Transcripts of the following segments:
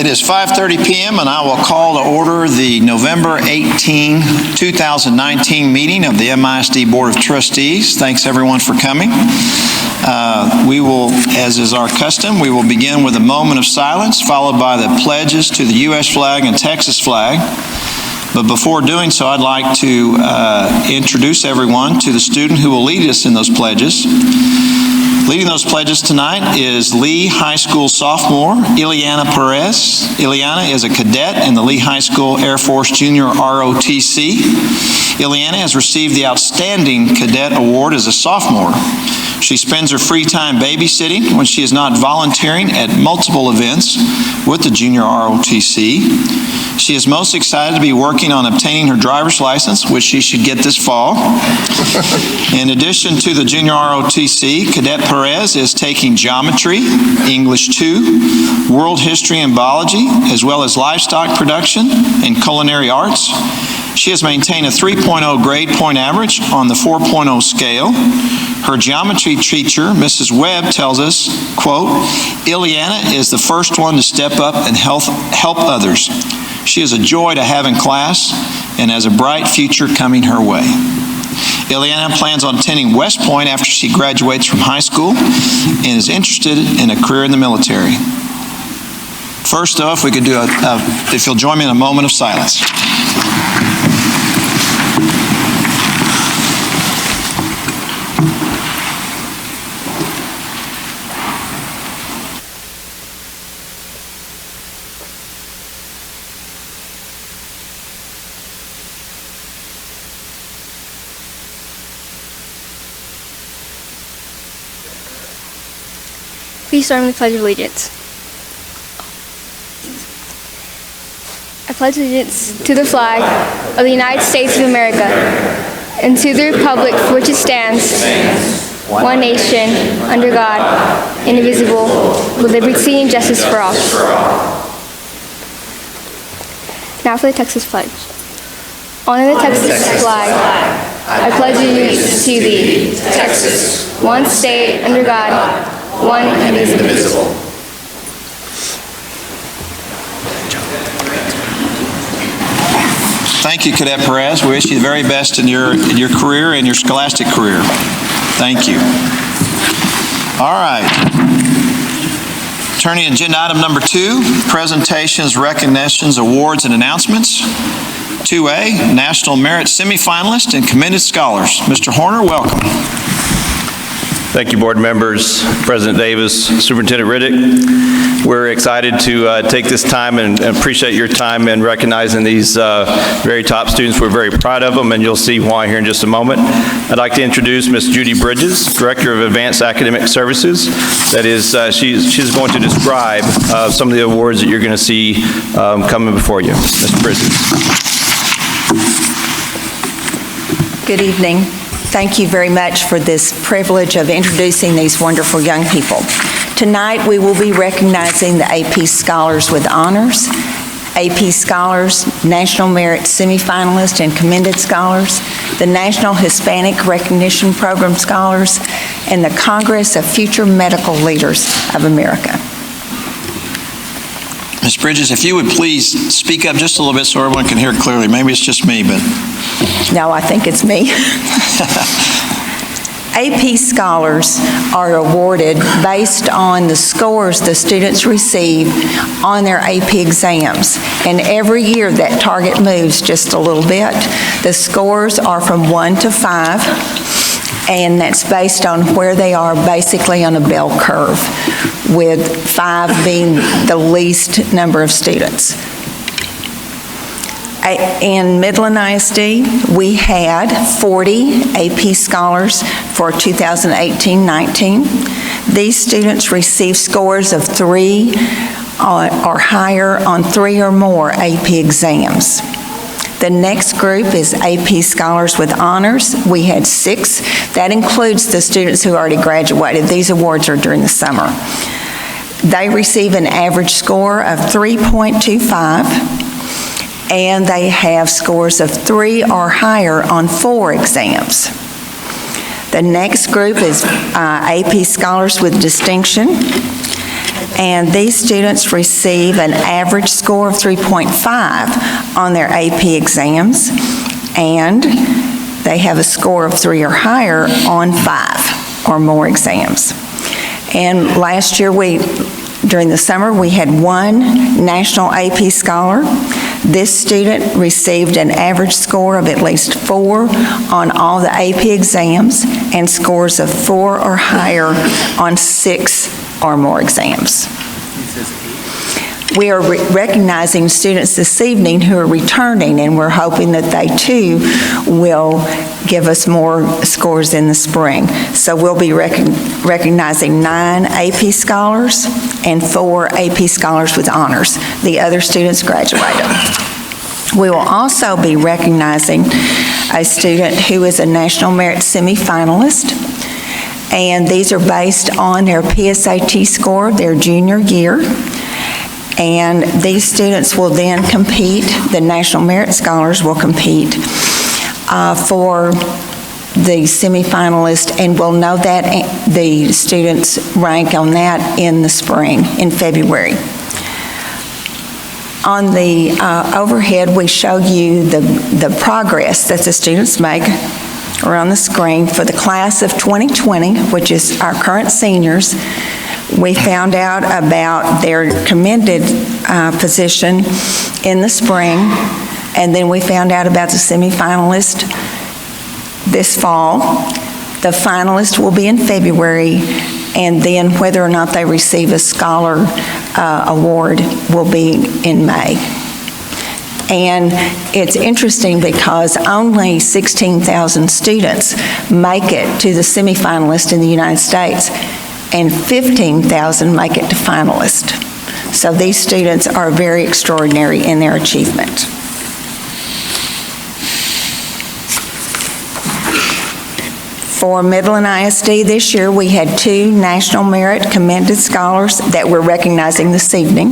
It is 5:30 p.m. and I will call to order the November 18, 2019 meeting of the MISD Board of Trustees. Thanks everyone for coming. We will, as is our custom, we will begin with a moment of silence followed by the pledges to the U.S. flag and Texas flag. But before doing so, I'd like to introduce everyone to the student who will lead us in those pledges. Leading those pledges tonight is Lee High School sophomore, Ileana Perez. Ileana is a cadet in the Lee High School Air Force Junior ROTC. Ileana has received the Outstanding Cadet Award as a sophomore. She spends her free time babysitting when she is not volunteering at multiple events with the Junior ROTC. She is most excited to be working on obtaining her driver's license, which she should get this fall. In addition to the Junior ROTC, Cadet Perez is taking geometry, English 2, world history and biology, as well as livestock production and culinary arts. She has maintained a 3.0 grade point average on the 4.0 scale. Her geometry teacher, Mrs. Webb, tells us, quote, Ileana is the first one to step up and help others. She is a joy to have in class and has a bright future coming her way. Ileana plans on attending West Point after she graduates from high school and is interested in a career in the military. First, though, if we could do if you'll join me in a moment of silence. Please join me in the Pledge of Allegiance. I pledge allegiance to the flag of the United States of America and to the republic for which it stands, one nation, under God, indivisible, with liberty and justice for all. Now for the Texas Pledge. Honor the Texas flag. I pledge allegiance to thee, Texas, one state, under God, one and indivisible. Thank you, Cadet Perez. We wish you the very best in your career and your scholastic career. Thank you. All right. Turning to agenda item number 2, presentations, recognitions, awards, and announcements. 2A, National Merit Semifinalists and Commended Scholars. Mr. Horner, welcome. Thank you, board members, President Davis, Superintendent Riddick. We're excited to take this time and appreciate your time in recognizing these very top students. We're very proud of them, and you'll see why here in just a moment. I'd like to introduce Ms. Judy Bridges, Director of Advanced Academic Services. That is, she's going to describe some of the awards that you're going to see coming before you. Ms. Bridges. Good evening. Thank you very much for this privilege of introducing these wonderful young people. Tonight we will be recognizing the AP Scholars with Honors, AP Scholars, National Merit Semifinalists and Commended Scholars, the National Hispanic Recognition Program Scholars, and the Congress of Future Medical Leaders of America. Ms. Bridges, if you would please speak up just a little bit so everyone can hear clearly. Maybe it's just me, but... No, I think it's me. AP Scholars are awarded based on the scores the students receive on their AP exams. And every year that target moves just a little bit. The scores are from 1 to 5, and that's based on where they are basically on a bell curve, with 5 being the least number of students. In Midland ISD, we had 40 AP Scholars for 2018-19. These students received scores of 3 or higher on 3 or more AP exams. The next group is AP Scholars with Honors. We had 6. That includes the students who already graduated. These awards are during the summer. They receive an average score of 3.25. and they have scores of 3 or higher on 4 exams. The next group is AP Scholars with Distinction, And these students receive an average score of 3.5 on their AP exams, and they have a score of 3 or higher on 5 or more exams. And last year, during the summer, we had one national AP scholar. This student received an average score of at least 4 on all the AP exams and scores of 4 or higher on 6 or more exams. We are recognizing students this evening who are returning, and we're hoping that they too will give us more scores in the spring. So we'll be recognizing 9 AP scholars and 4 AP scholars with honors. The other students graduated. We will also be recognizing a student who is a National Merit semifinalist, and these are based on their PSAT score their junior year. And these students will then compete, the National Merit Scholars will compete for the semifinalist, and we'll know that the students' rank on that in the spring, in February. On the overhead, we show you the progress that the students make, or on the screen, for the class of 2020, which is our current seniors. We found out about their commended position in the spring, and then we found out about the semifinalist this fall. The finalist will be in February, and then whether or not they receive a scholar award will be in May. And it's interesting because only 16,000 students make it to the semifinalist in the United States, and 15,000 make it to finalist. So these students are very extraordinary in their achievement. For Midland ISD this year, we had 2 National Merit Commended Scholars that we're recognizing this evening,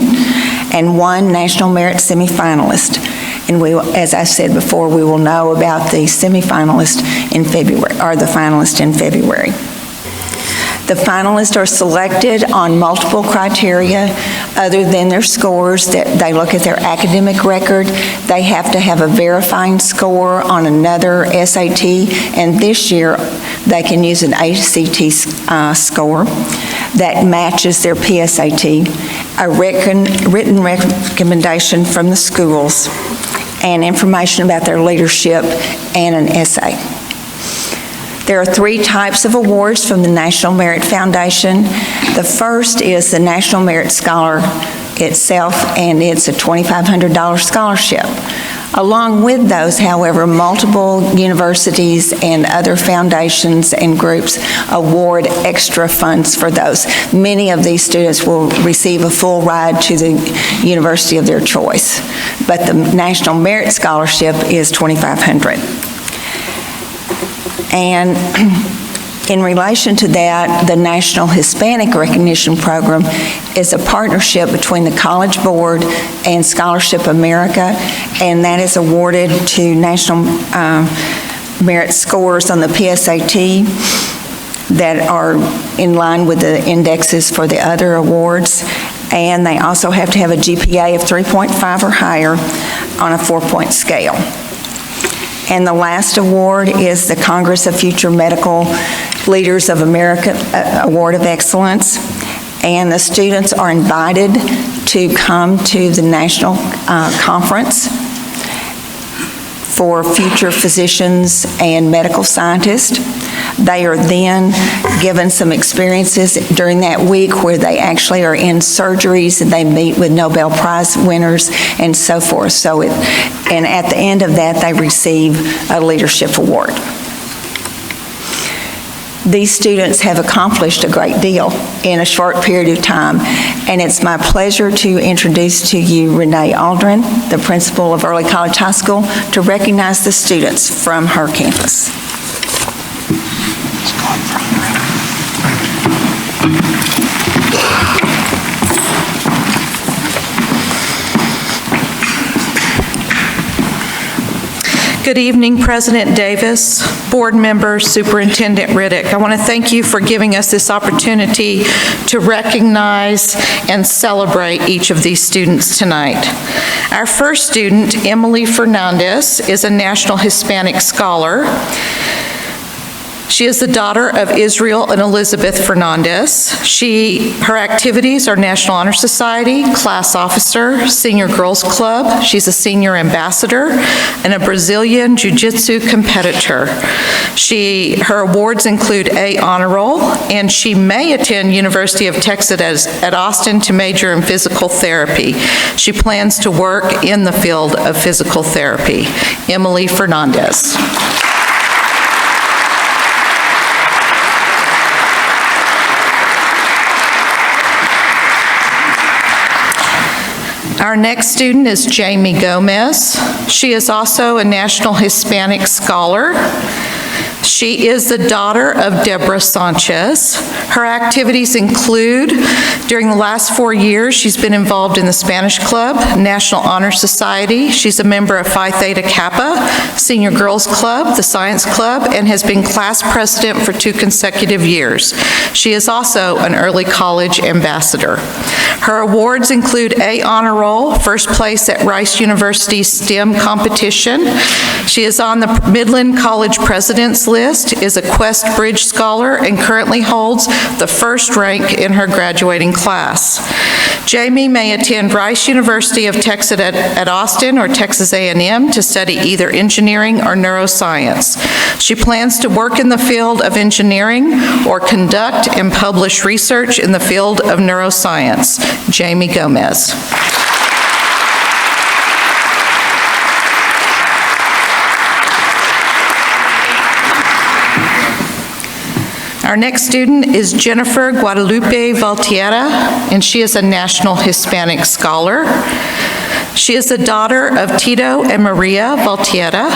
and 1 National Merit semifinalist. And we, as I said before, we will know about the semifinalist in February, or the finalist in February. The finalists are selected on multiple criteria other than their scores. That they look at their academic record. They have to have a verifying score on another SAT, and this year they can use an ACT score that matches their PSAT, a written recommendation from the schools, and information about their leadership, and an essay. There are 3 types of awards from the National Merit Foundation. The first is the National Merit Scholar itself, and it's a $2,500 scholarship. Along with those, however, multiple universities and other foundations and groups award extra funds for those. Many of these students will receive a full ride to the university of their choice, but the National Merit Scholarship is $2,500. And in relation to that, the National Hispanic Recognition Program is a partnership between the College Board and Scholarship America, and that is awarded to national merit scores on the PSAT that are in line with the indexes for the other awards, and they also have to have a GPA of 3.5 or higher on a 4-point scale. And the last award is the Congress of Future Medical Leaders of America Award of Excellence. And the students are invited to come to the national conference for future physicians and medical scientists. They are then given some experiences during that week where they actually are in surgeries and they meet with Nobel Prize winners and so forth. And at the end of that, they receive a leadership award. These students have accomplished a great deal in a short period of time, and it's my pleasure to introduce to you Renee Aldrin, the principal of Early College High School, to recognize the students from her campus. Good evening, President Davis, board members, Superintendent Riddick. I want to thank you for giving us this opportunity to recognize and celebrate each of these students tonight. Our first student, Emily Fernandez, is a National Hispanic Scholar. She is the daughter of Israel and Elizabeth Fernandez. Her activities are National Honor Society, class officer, Senior Girls Club. She's a senior ambassador and a Brazilian Jiu-Jitsu competitor. Her awards include A Honor Roll, and she may attend University of Texas at Austin to major in physical therapy. She plans to work in the field of physical therapy. Emily Fernandez. Our next student is Jamie Gomez. She is also a National Hispanic Scholar. She is the daughter of Deborah Sanchez. Her activities include, during the last 4 years, she's been involved in the Spanish Club, National Honor Society. She's a member of Phi Theta Kappa, Senior Girls Club, the Science Club, and has been class president for 2 consecutive years. She is also an early college ambassador. Her awards include A Honor Roll, first place at Rice University's STEM competition. She is on the Midland College President's List, is a Quest Bridge Scholar, and currently holds the first rank in her graduating class. Jamie may attend Rice University of Texas at Austin or Texas A&M to study either engineering or neuroscience. She plans to work in the field of engineering or conduct and publish research in the field of neuroscience. Jamie Gomez. Our next student is Jennifer Guadalupe Valtierra, and she is a National Hispanic Scholar. She is the daughter of Tito and Maria Valtierra.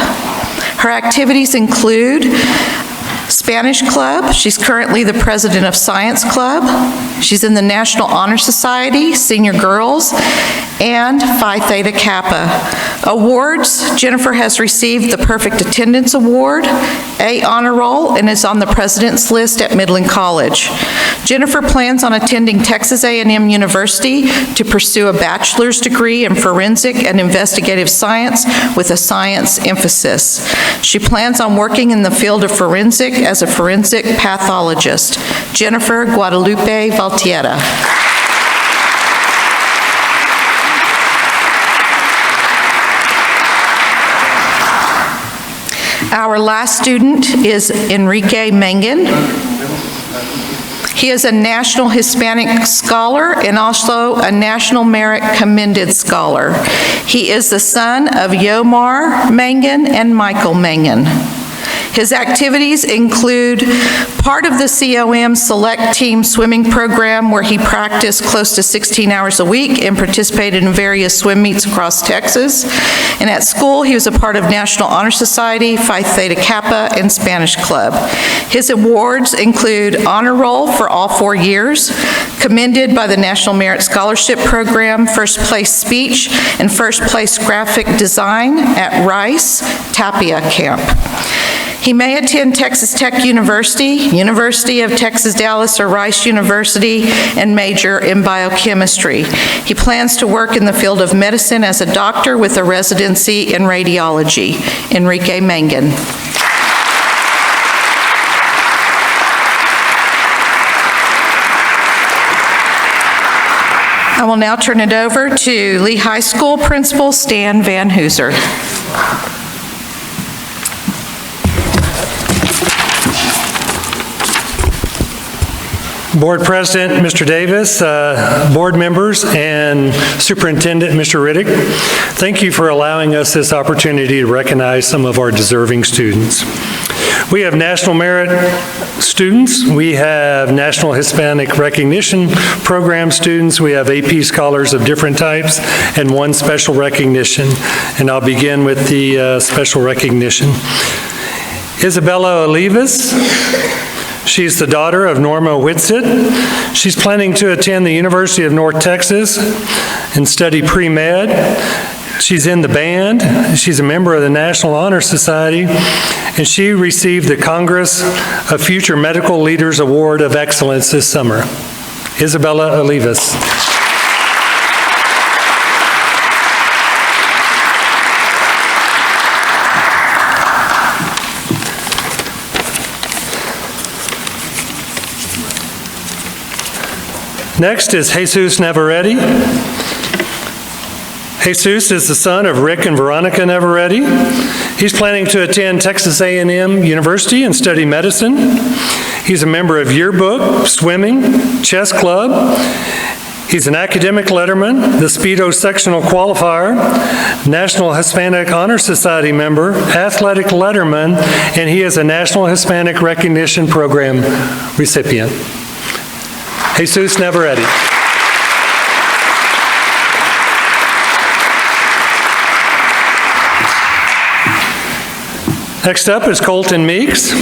Her activities include Spanish Club. She's currently the president of Science Club. She's in the National Honor Society, Senior Girls, and Phi Theta Kappa. Awards: Jennifer has received the Perfect Attendance Award, A Honor Roll, and is on the President's List at Midland College. Jennifer plans on attending Texas A&M University to pursue a bachelor's degree in forensic and investigative science with a science emphasis. She plans on working in the field of forensic as a forensic pathologist. Jennifer Guadalupe Valtierra. Our last student is Enrique Mangan. He is a National Hispanic Scholar and also a National Merit Commended Scholar. He is the son of Yomar Mangan and Michael Mangan. His activities include part of the COM Select Team Swimming Program, where he practiced close to 16 hours a week and participated in various swim meets across Texas. And at school, he was a part of National Honor Society, Phi Theta Kappa, and Spanish Club. His awards include Honor Roll for all 4 years, commended by the National Merit Scholarship Program, First Place Speech, and First Place Graphic Design at Rice Tapia Camp. He may attend Texas Tech University, University of Texas Dallas, or Rice University and major in biochemistry. He plans to work in the field of medicine as a doctor with a residency in radiology. Enrique Mangan. I will now turn it over to Lee High School Principal Stan Van Hooser. Board President, Mr. Davis, board members, and Superintendent, Mr. Riddick, thank you for allowing us this opportunity to recognize some of our deserving students. We have National Merit students, we have National Hispanic Recognition Program students, we have AP Scholars of different types, and 1 special recognition. And I'll begin with the special recognition. Isabella Olivas. She's the daughter of Norma Whitsitt. She's planning to attend the University of North Texas and study pre-med. She's in the band. She's a member of the National Honor Society, and she received the Congress of Future Medical Leaders Award of Excellence this summer. Isabella Olivas. Next is Jesus Navarrete. Jesus is the son of Rick and Veronica Navarrete. He's planning to attend Texas A&M University and study medicine. He's a member of yearbook, swimming, chess club. He's an academic letterman, the Speedo sectional qualifier, National Hispanic Honor Society member, athletic letterman, and he is a National Hispanic Recognition Program recipient. Jesus Navarrete. Next up is Colton Meeks.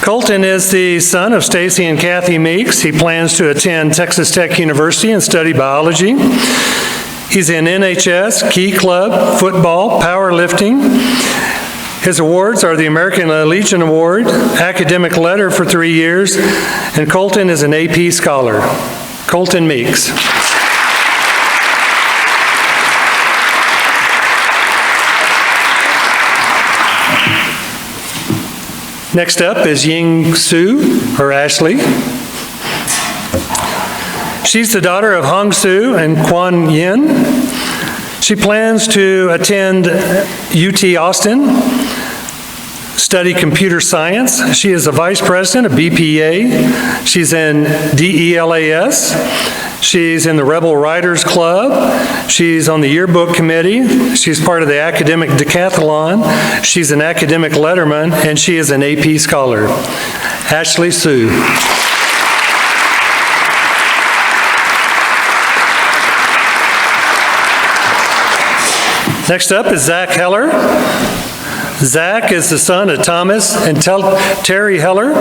Colton is the son of Stacy and Kathy Meeks. He plans to attend Texas Tech University and study biology. He's in NHS, Key Club, football, powerlifting. His awards are the American Legion Award, academic letter for 3 years, and Colton is an AP scholar. Colton Meeks. Next up is Ying Su, or Ashley. She's the daughter of Hong Su and Quan Yin. She plans to attend UT Austin, study computer science. She is a vice president of BPA. She's in DELAS. She's in the Rebel Writers Club. She's on the yearbook committee. She's part of the academic decathlon. She's an academic letterman, and she is an AP scholar. Ashley Sue. Next up is Zach Heller. Zach is the son of Thomas and Terry Heller.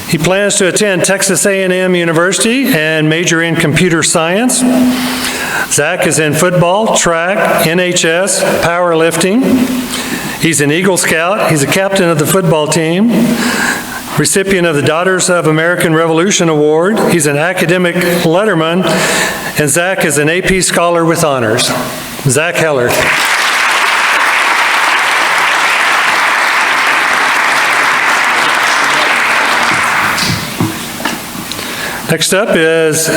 He plans to attend Texas A&M University and major in computer science. Zach is in football, track, NHS, powerlifting. He's an Eagle Scout. He's a captain of the football team, recipient of the Daughters of American Revolution Award. He's an academic letterman, and Zach is an AP scholar with honors. Zach Heller. Next up is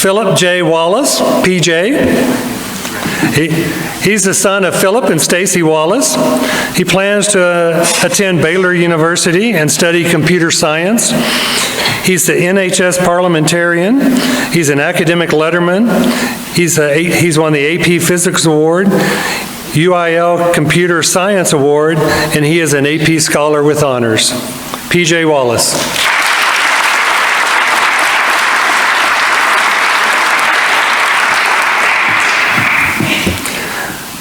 Philip J. Wallace, PJ. He's the son of Philip and Stacy Wallace. He plans to attend Baylor University and study computer science. He's the NHS parliamentarian. He's an academic letterman. He's won the AP Physics Award, UIL Computer Science Award, and he is an AP Scholar with honors. PJ Wallace.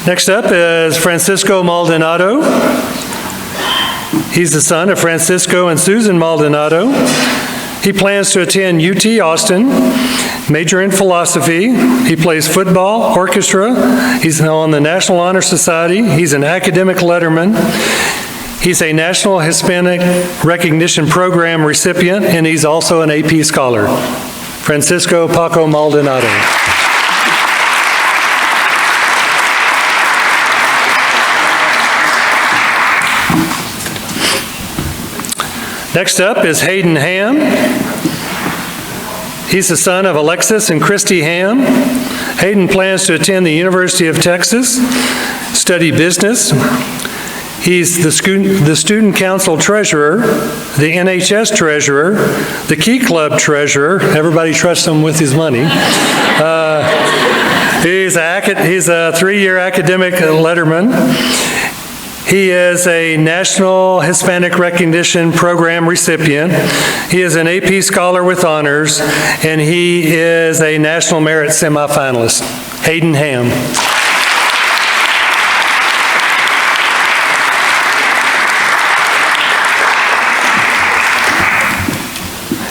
Next up is Francisco Maldonado. He's the son of Francisco and Susan Maldonado. He plans to attend UT Austin, major in philosophy. He plays football, orchestra. He's on the National Honor Society. He's an academic letterman. He's a National Hispanic Recognition Program recipient, and he's also an AP scholar. Francisco Paco Maldonado. Next up is Hayden Ham. He's the son of Alexis and Christy Ham. Hayden plans to attend the University of Texas, study business. He's the student council treasurer, the NHS treasurer, the Key Club treasurer. Everybody trusts him with his money. He's a 3-year academic letterman. He is a National Hispanic Recognition Program recipient. He is an AP Scholar with honors, and he is a National Merit semifinalist. Hayden Ham.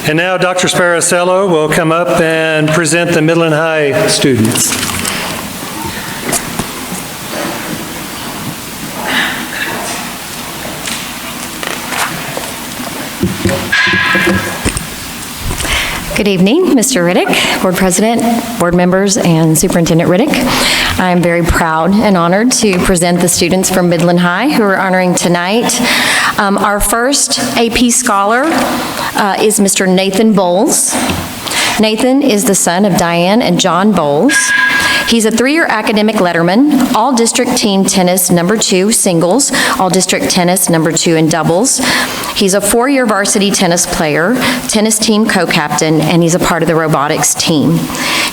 And now Dr. Sparacello will come up and present the Midland High students. Good evening, Mr. Riddick, Board President, board members, and Superintendent Riddick. I'm very proud and honored to present the students from Midland High who are honoring tonight. Our first AP Scholar is Mr. Nathan Bowles. Nathan is the son of Diane and John Bowles. He's a 3-year academic letterman, all-district team tennis #2 singles, all-district tennis #2 in doubles. He's a 4-year varsity tennis player, tennis team co-captain, and he's a part of the robotics team.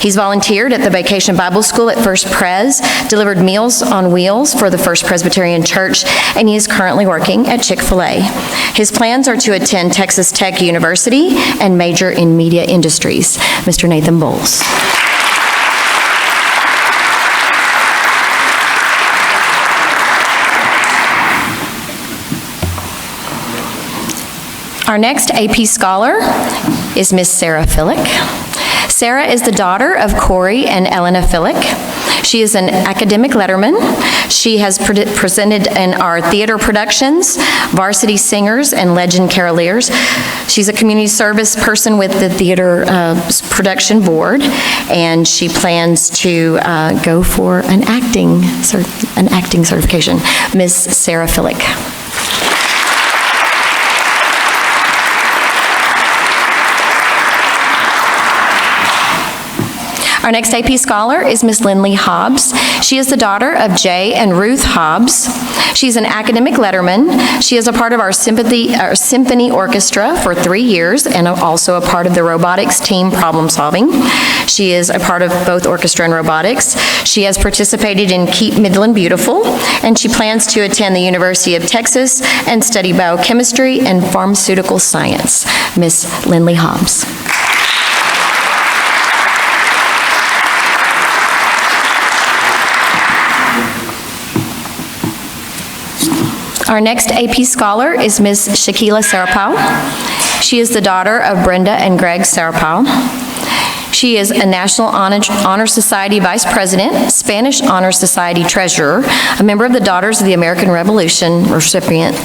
He's volunteered at the Vacation Bible School at First Pres, delivered Meals on Wheels for the First Presbyterian Church, and he is currently working at Chick-fil-A. His plans are to attend Texas Tech University and major in media industries. Mr. Nathan Bowles. Our next AP Scholar is Miss Sarah Fillick. Sarah is the daughter of Corey and Elena Fillick. She is an academic letterman. She has presented in our theater productions, Varsity Singers, and Legend Caroliers. She's a community service person with the theater production board, and she plans to go for an acting certification. Miss Sarah Fillick. Our next AP Scholar is Miss Lindley Hobbs. She is the daughter of Jay and Ruth Hobbs. She's an academic letterman. She is a part of our symphony orchestra for 3 years and also a part of the robotics team problem solving. She is a part of both orchestra and robotics. She has participated in Keep Midland Beautiful, and she plans to attend the University of Texas and study biochemistry and pharmaceutical science. Miss Lindley Hobbs. Our next AP Scholar is Miss Shaquila Sarapau. She is the daughter of Brenda and Greg Sarapau. She is a National Honor Society Vice President, Spanish Honor Society Treasurer, a member of the Daughters of the American Revolution recipient.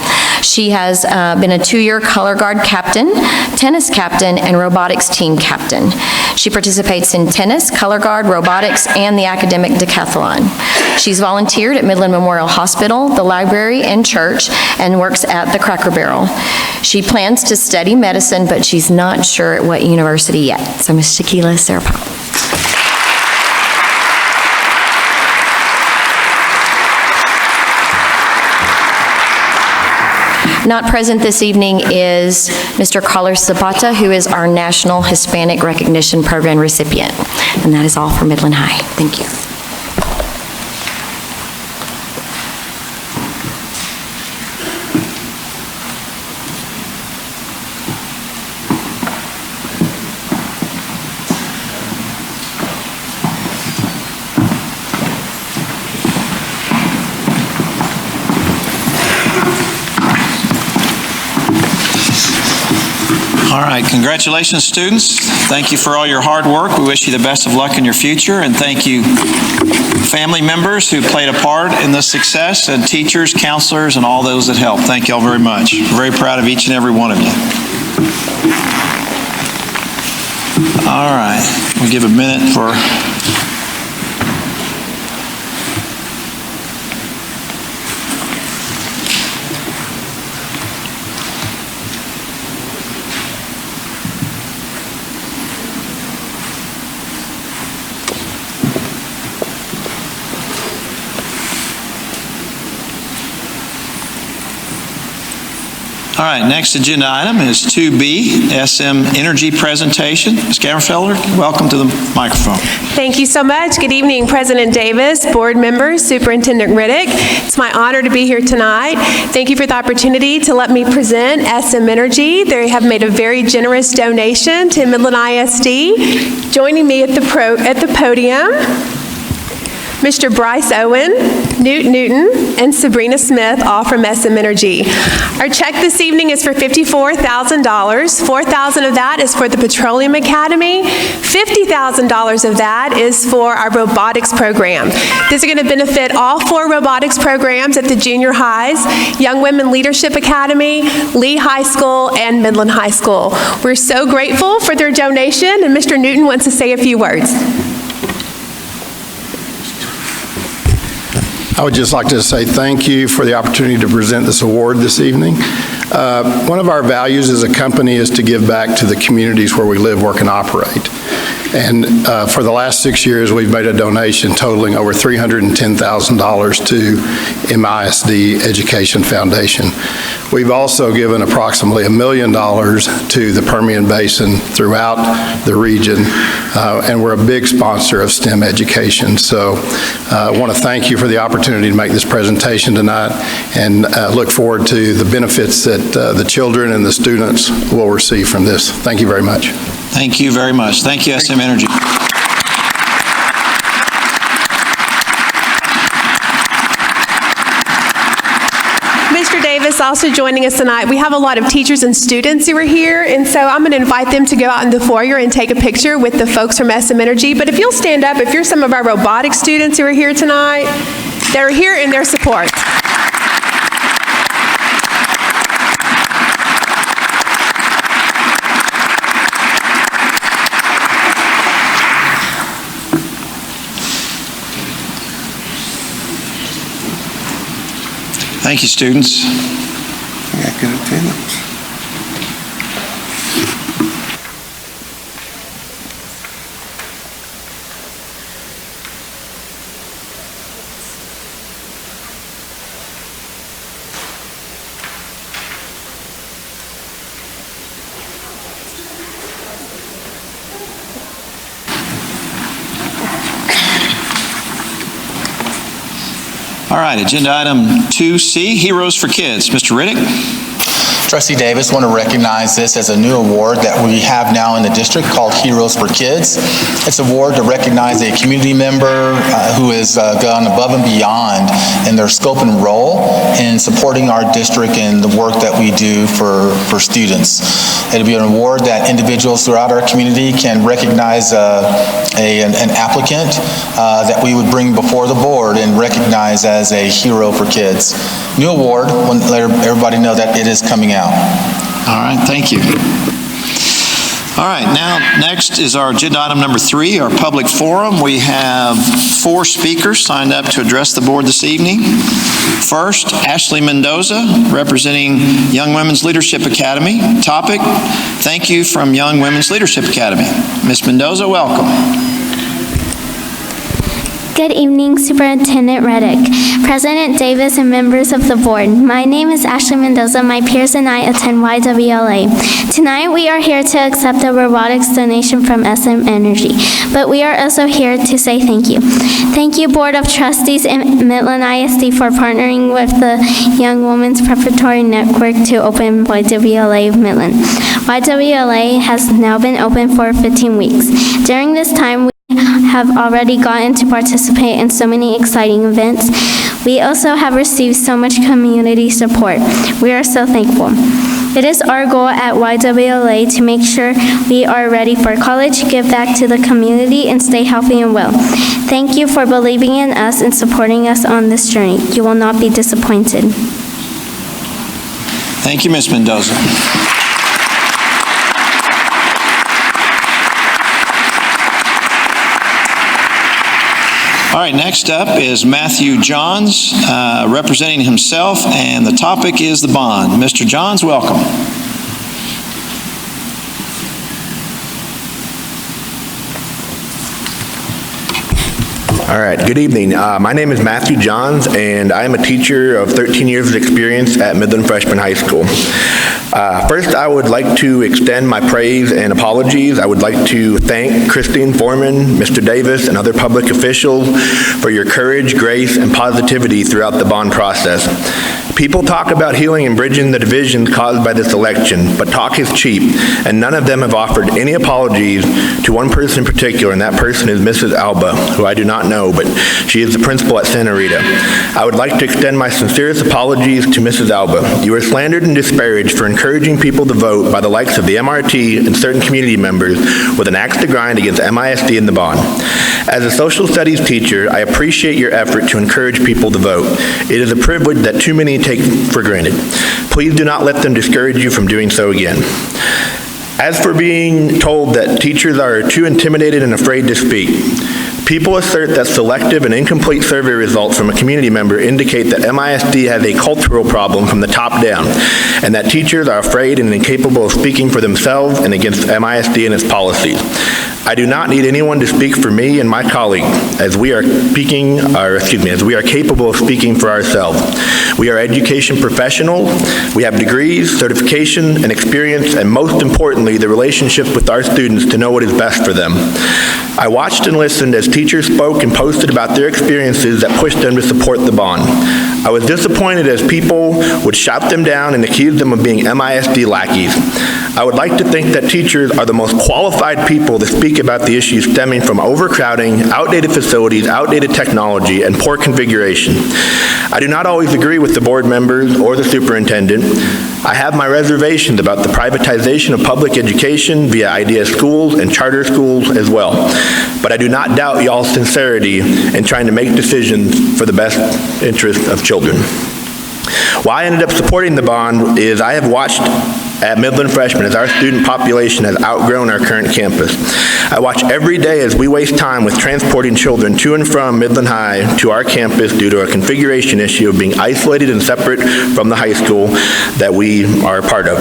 She has been a 2-year color guard captain, tennis captain, and robotics team captain. She participates in tennis, color guard, robotics, and the academic decathlon. She's volunteered at Midland Memorial Hospital, the library, and church, and works at the Cracker Barrel. She plans to study medicine, but she's not sure at what university yet. So Ms. Shaquila Sarapau. Not present this evening is Mr. Carlos Zapata, who is our National Hispanic Recognition Program recipient. And that is all for Midland High. Thank you. All right, congratulations, students. Thank you for all your hard work. We wish you the best of luck in your future, and thank you family members who played a part in this success, and teachers, counselors, and all those that helped. Thank you all very much. We're very proud of each and every one of you. All right, we'll give a minute for All right, next agenda item is 2B, SM Energy Presentation. Ms. Gammerfelder, welcome to the microphone. Thank you so much. Good evening, President Davis, board members, Superintendent Riddick. It's my honor to be here tonight. Thank you for the opportunity to let me present SM Energy. They have made a very generous donation to Midland ISD. Joining me at the podium, Mr. Bryce Owen, Newt Newton, and Sabrina Smith, all from SM Energy. Our check this evening is for $54,000. $4,000 of that is for the Petroleum Academy. $50,000 of that is for our robotics program. These are going to benefit all 4 robotics programs at the junior highs: Young Women Leadership Academy, Lee High School, and Midland High School. We're so grateful for their donation, and Mr. Newton wants to say a few words. I would just like to say thank you for the opportunity to present this award this evening. One of our values as a company is to give back to the communities where we live, work, and operate. And for the last 6 years, we've made a donation totaling over $310,000 to MISD Education Foundation. We've also given approximately $1 million to the Permian Basin throughout the region, and we're a big sponsor of STEM education. So I want to thank you for the opportunity to make this presentation tonight, and look forward to the benefits that the children and the students will receive from this. Thank you very much. Thank you very much. Thank you, SM Energy. Mr. Davis also joining us tonight. We have a lot of teachers and students who are here, and so I'm going to invite them to go out in the foyer and take a picture with the folks from SM Energy. But if you'll stand up, if you're some of our robotics students who are here tonight, they're here in their support. Thank you, students. I got good attendance. All right, agenda item 2C, Heroes for Kids. Mr. Riddick. Trustee Davis, want to recognize this as a new award that we have now in the district called Heroes for Kids. It's an award to recognize a community member who has gone above and beyond in their scope and role in supporting our district and the work that we do for students. It'll be an award that individuals throughout our community can recognize an applicant that we would bring before the board and recognize as a hero for kids. New award, want to let everybody know that it is coming out. All right, thank you. All right, now next is our agenda item number 3, our public forum. We have 4 speakers signed up to address the board this evening. First, Ashley Mendoza, representing Young Women's Leadership Academy. Topic, thank you from Young Women's Leadership Academy. Ms. Mendoza, welcome. Good evening, Superintendent Reddick, President Davis, and members of the board. My name is Ashley Mendoza. My peers and I attend YWLA. Tonight, we are here to accept a robotics donation from SM Energy, but we are also here to say thank you. Thank you, Board of Trustees and Midland ISD, for partnering with the Young Women's Preparatory Network to open YWLA of Midland. YWLA has now been open for 15 weeks. During this time, we have already gotten to participate in so many exciting events. We also have received so much community support. We are so thankful. It is our goal at YWLA to make sure we are ready for college, give back to the community, and stay healthy and well. Thank you for believing in us and supporting us on this journey. You will not be disappointed. Thank you, Ms. Mendoza. All right, next up is Matthew Johns, representing himself, and the topic is the bond. Mr. Johns, welcome. All right, good evening. My name is Matthew Johns, and I am a teacher of 13 years of experience at Midland Freshman High School. First, I would like to extend my praise and apologies. I would like to thank Christine Foreman, Mr. Davis, and other public officials for your courage, grace, and positivity throughout the bond process. People talk about healing and bridging the divisions caused by this election, but talk is cheap, and none of them have offered any apologies to one person in particular, and that person is Mrs. Alba, who I do not know, but she is the principal at Santa Rita. I would like to extend my sincerest apologies to Mrs. Alba. You are slandered and disparaged for encouraging people to vote by the likes of the MRT and certain community members with an axe to grind against MISD and the bond. As a social studies teacher, I appreciate your effort to encourage people to vote. It is a privilege that too many take for granted. Please do not let them discourage you from doing so again. As for being told that teachers are too intimidated and afraid to speak, people assert that selective and incomplete survey results from a community member indicate that MISD has a cultural problem from the top down, and that teachers are afraid and incapable of speaking for themselves and against MISD and its policies. I do not need anyone to speak for me and my colleague, as we are capable of speaking for ourselves. We are education professionals, we have degrees, certification, and experience, and most importantly, the relationship with our students to know what is best for them. I watched and listened as teachers spoke and posted about their experiences that pushed them to support the bond. I was disappointed as people would shout them down and accuse them of being MISD lackeys. I would like to think that teachers are the most qualified people to speak about the issues stemming from overcrowding, outdated facilities, outdated technology, and poor configuration. I do not always agree with the board members or the superintendent. I have my reservations about the privatization of public education via idea schools and charter schools as well. But I do not doubt y'all's sincerity in trying to make decisions for the best interest of children. Why I ended up supporting the bond is I have watched at Midland Freshman as our student population has outgrown our current campus. I watch every day as we waste time with transporting children to and from Midland High to our campus due to a configuration issue of being isolated and separate from the high school that we are a part of.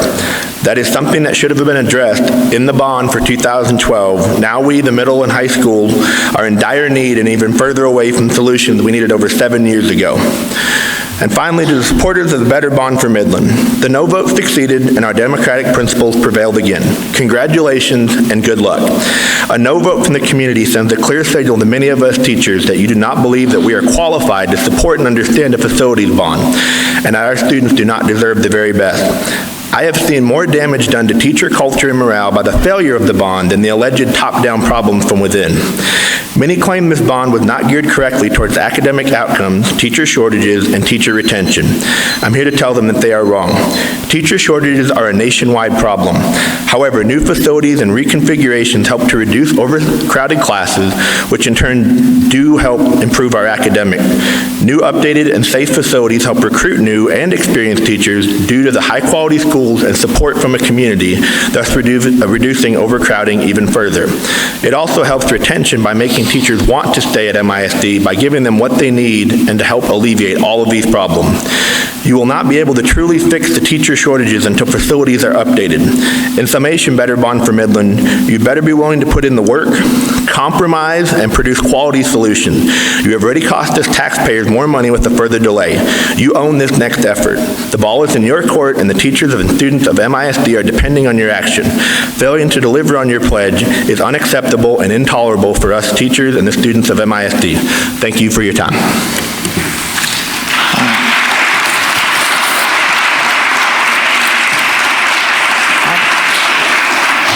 That is something that should have been addressed in the bond for 2012. Now we, the middle and high school, are in dire need and even further away from solutions we needed over 7 years ago. And finally, to the supporters of the Better Bond for Midland, the no vote succeeded and our democratic principles prevailed again. Congratulations and good luck. A no vote from the community sends a clear signal to many of us teachers that you do not believe that we are qualified to support and understand a facilities bond, and that our students do not deserve the very best. I have seen more damage done to teacher culture and morale by the failure of the bond than the alleged top-down problems from within. Many claim this bond was not geared correctly towards academic outcomes, teacher shortages, and teacher retention. I'm here to tell them that they are wrong. Teacher shortages are a nationwide problem. However, new facilities and reconfigurations help to reduce overcrowded classes, which in turn do help improve our academic. New updated and safe facilities help recruit new and experienced teachers due to the high-quality schools and support from a community, thus reducing overcrowding even further. It also helps retention by making teachers want to stay at MISD by giving them what they need and to help alleviate all of these problems. You will not be able to truly fix the teacher shortages until facilities are updated. In summation, Better Bond for Midland, you'd better be willing to put in the work, compromise, and produce quality solutions. You have already cost us taxpayers more money with a further delay. You own this next effort. The ball is in your court, and the teachers and students of MISD are depending on your action. Failing to deliver on your pledge is unacceptable and intolerable for us teachers and the students of MISD. Thank you for your time.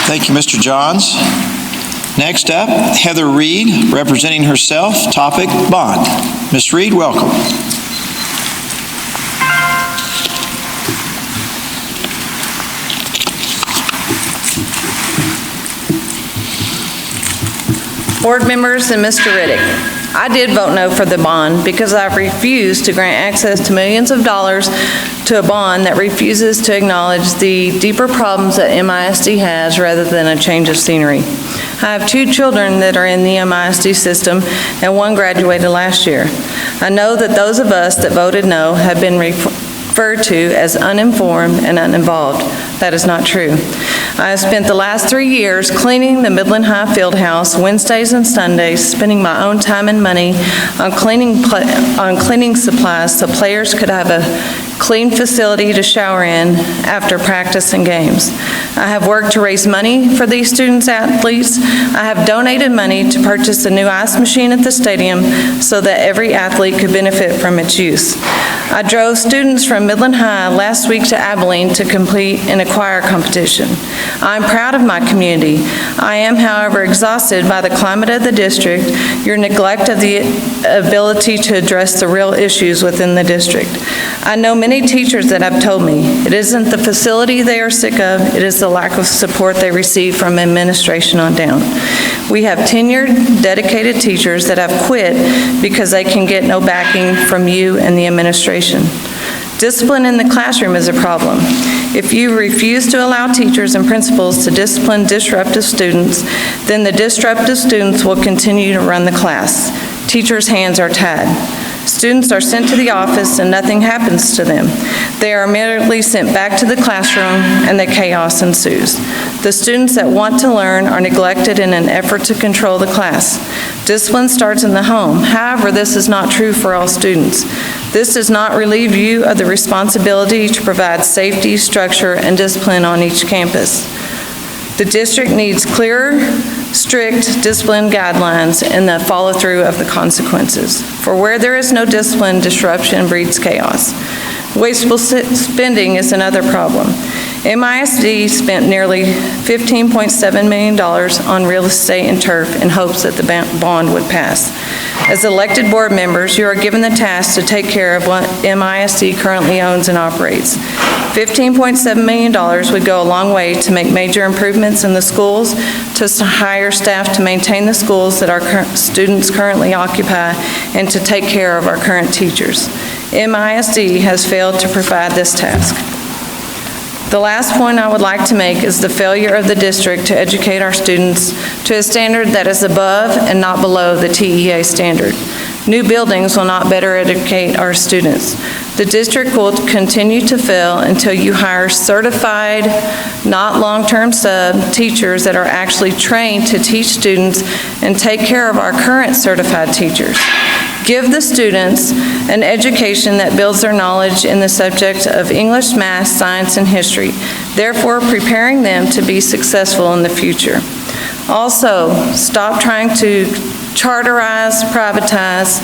Thank you, Mr. Johns. Next up, Heather Reed, representing herself, topic bond. Ms. Reed, welcome. Board members and Mr. Riddick, I did vote no for the bond because I refuse to grant access to millions of dollars to a bond that refuses to acknowledge the deeper problems that MISD has rather than a change of scenery. I have 2 children that are in the MISD system and 1 graduated last year. I know that those of us that voted no have been referred to as uninformed and uninvolved. That is not true. I have spent the last 3 years cleaning the Midland High Field House Wednesdays and Sundays, spending my own time and money on cleaning supplies so players could have a clean facility to shower in after practice and games. I have worked to raise money for these students-athletes. I have donated money to purchase a new ice machine at the stadium so that every athlete could benefit from its use. I drove students from Midland High last week to Abilene to complete an choir competition. I'm proud of my community. I am, however, exhausted by the climate of the district, your neglect of the ability to address the real issues within the district. I know many teachers that have told me it isn't the facility they are sick of, it is the lack of support they receive from administration on down. We have tenured, dedicated teachers that have quit because they can get no backing from you and the administration. Discipline in the classroom is a problem. If you refuse to allow teachers and principals to discipline disruptive students, then the disruptive students will continue to run the class. Teachers' hands are tied. Students are sent to the office and nothing happens to them. They are merely sent back to the classroom and the chaos ensues. The students that want to learn are neglected in an effort to control the class. Discipline starts in the home. However, this is not true for all students. This does not relieve you of the responsibility to provide safety, structure, and discipline on each campus. The district needs clear, strict discipline guidelines and the follow-through of the consequences. For where there is no discipline, disruption breeds chaos. Wasteful spending is another problem. MISD spent nearly $15.7 million on real estate and turf in hopes that the bond would pass. As elected board members, you are given the task to take care of what MISD currently owns and operates. $15.7 million would go a long way to make major improvements in the schools, to hire staff to maintain the schools that our students currently occupy, and to take care of our current teachers. MISD has failed to provide this task. The last point I would like to make is the failure of the district to educate our students to a standard that is above and not below the TEA standard. New buildings will not better educate our students. The district will continue to fail until you hire certified, not long-term sub, teachers that are actually trained to teach students and take care of our current certified teachers. Give the students an education that builds their knowledge in the subject of English, math, science, and history, therefore preparing them to be successful in the future. Also, stop trying to charterize, privatize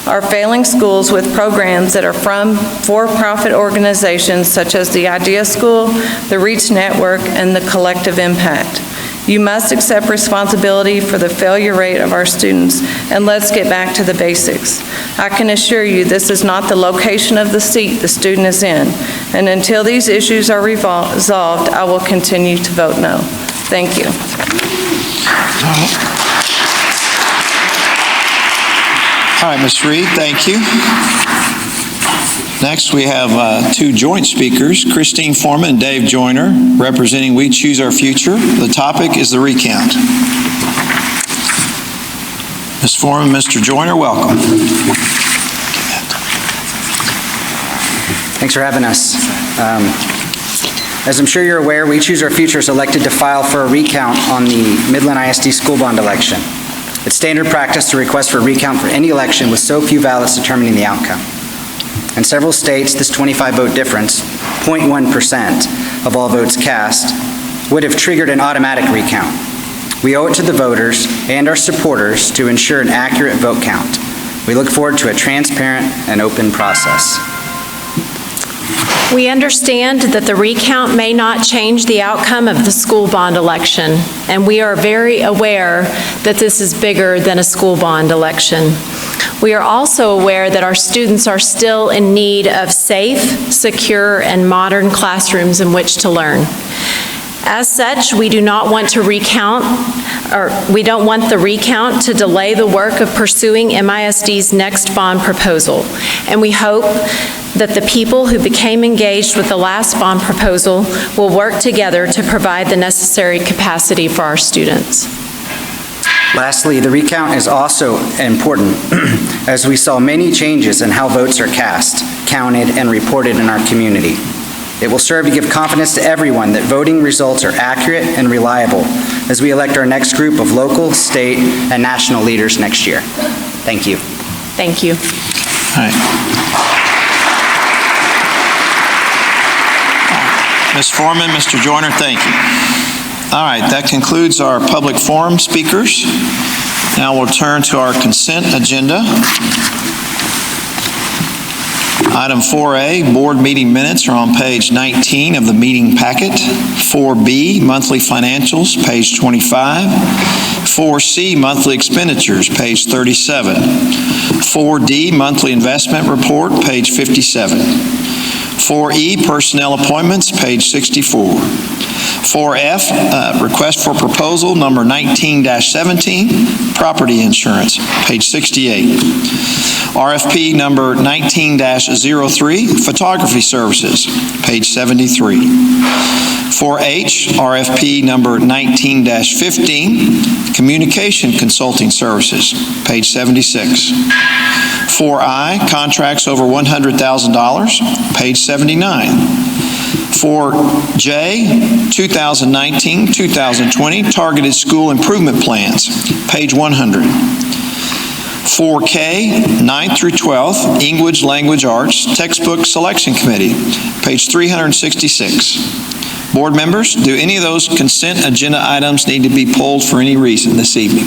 our failing schools with programs that are from for-profit organizations such as the Idea School, the Reach Network, and the Collective Impact. You must accept responsibility for the failure rate of our students, and let's get back to the basics. I can assure you this is not the location of the seat the student is in, and until these issues are resolved, I will continue to vote no. Thank you. All right, Ms. Reed, thank you. Next, we have two joint speakers, Christine Foreman and Dave Joyner, representing We Choose Our Future. The topic is the recount. Ms. Foreman, Mr. Joyner, welcome. Thanks for having us. As I'm sure you're aware, We Choose Our Future is elected to file for a recount on the Midland ISD school bond election. It's standard practice to request for a recount for any election with so few ballots determining the outcome. In several states, this 25-vote difference, 0.1% of all votes cast, would have triggered an automatic recount. We owe it to the voters and our supporters to ensure an accurate vote count. We look forward to a transparent and open process. We understand that the recount may not change the outcome of the school bond election, and we are very aware that this is bigger than a school bond election. We are also aware that our students are still in need of safe, secure, and modern classrooms in which to learn. As such, we do not want to recount, or we don't want the recount to delay the work of pursuing MISD's next bond proposal. And we hope that the people who became engaged with the last bond proposal will work together to provide the necessary capacity for our students. Lastly, the recount is also important as we saw many changes in how votes are cast, counted, and reported in our community. It will serve to give confidence to everyone that voting results are accurate and reliable as we elect our next group of local, state, and national leaders next year. Thank you. Thank you. All right. Ms. Foreman, Mr. Joyner, thank you. All right, that concludes our public forum speakers. Now we'll turn to our consent agenda. Item 4A, board meeting minutes are on page 19 of the meeting packet. 4B, monthly financials, page 25. 4C, monthly expenditures, page 37. 4D, monthly investment report, page 57. 4E, personnel appointments, page 64. 4F, request for proposal number 19-17, property insurance, page 68. RFP number 19-03, photography services, page 73. 4H, RFP number 19-15, communication consulting services, page 76. 4I, contracts over $100,000, page 79. 4J, 2019-2020 targeted school improvement plans, page 100. 4K, 9th through 12th, English Language Arts Textbook Selection Committee, page 366. Board members, do any of those consent agenda items need to be pulled for any reason this evening?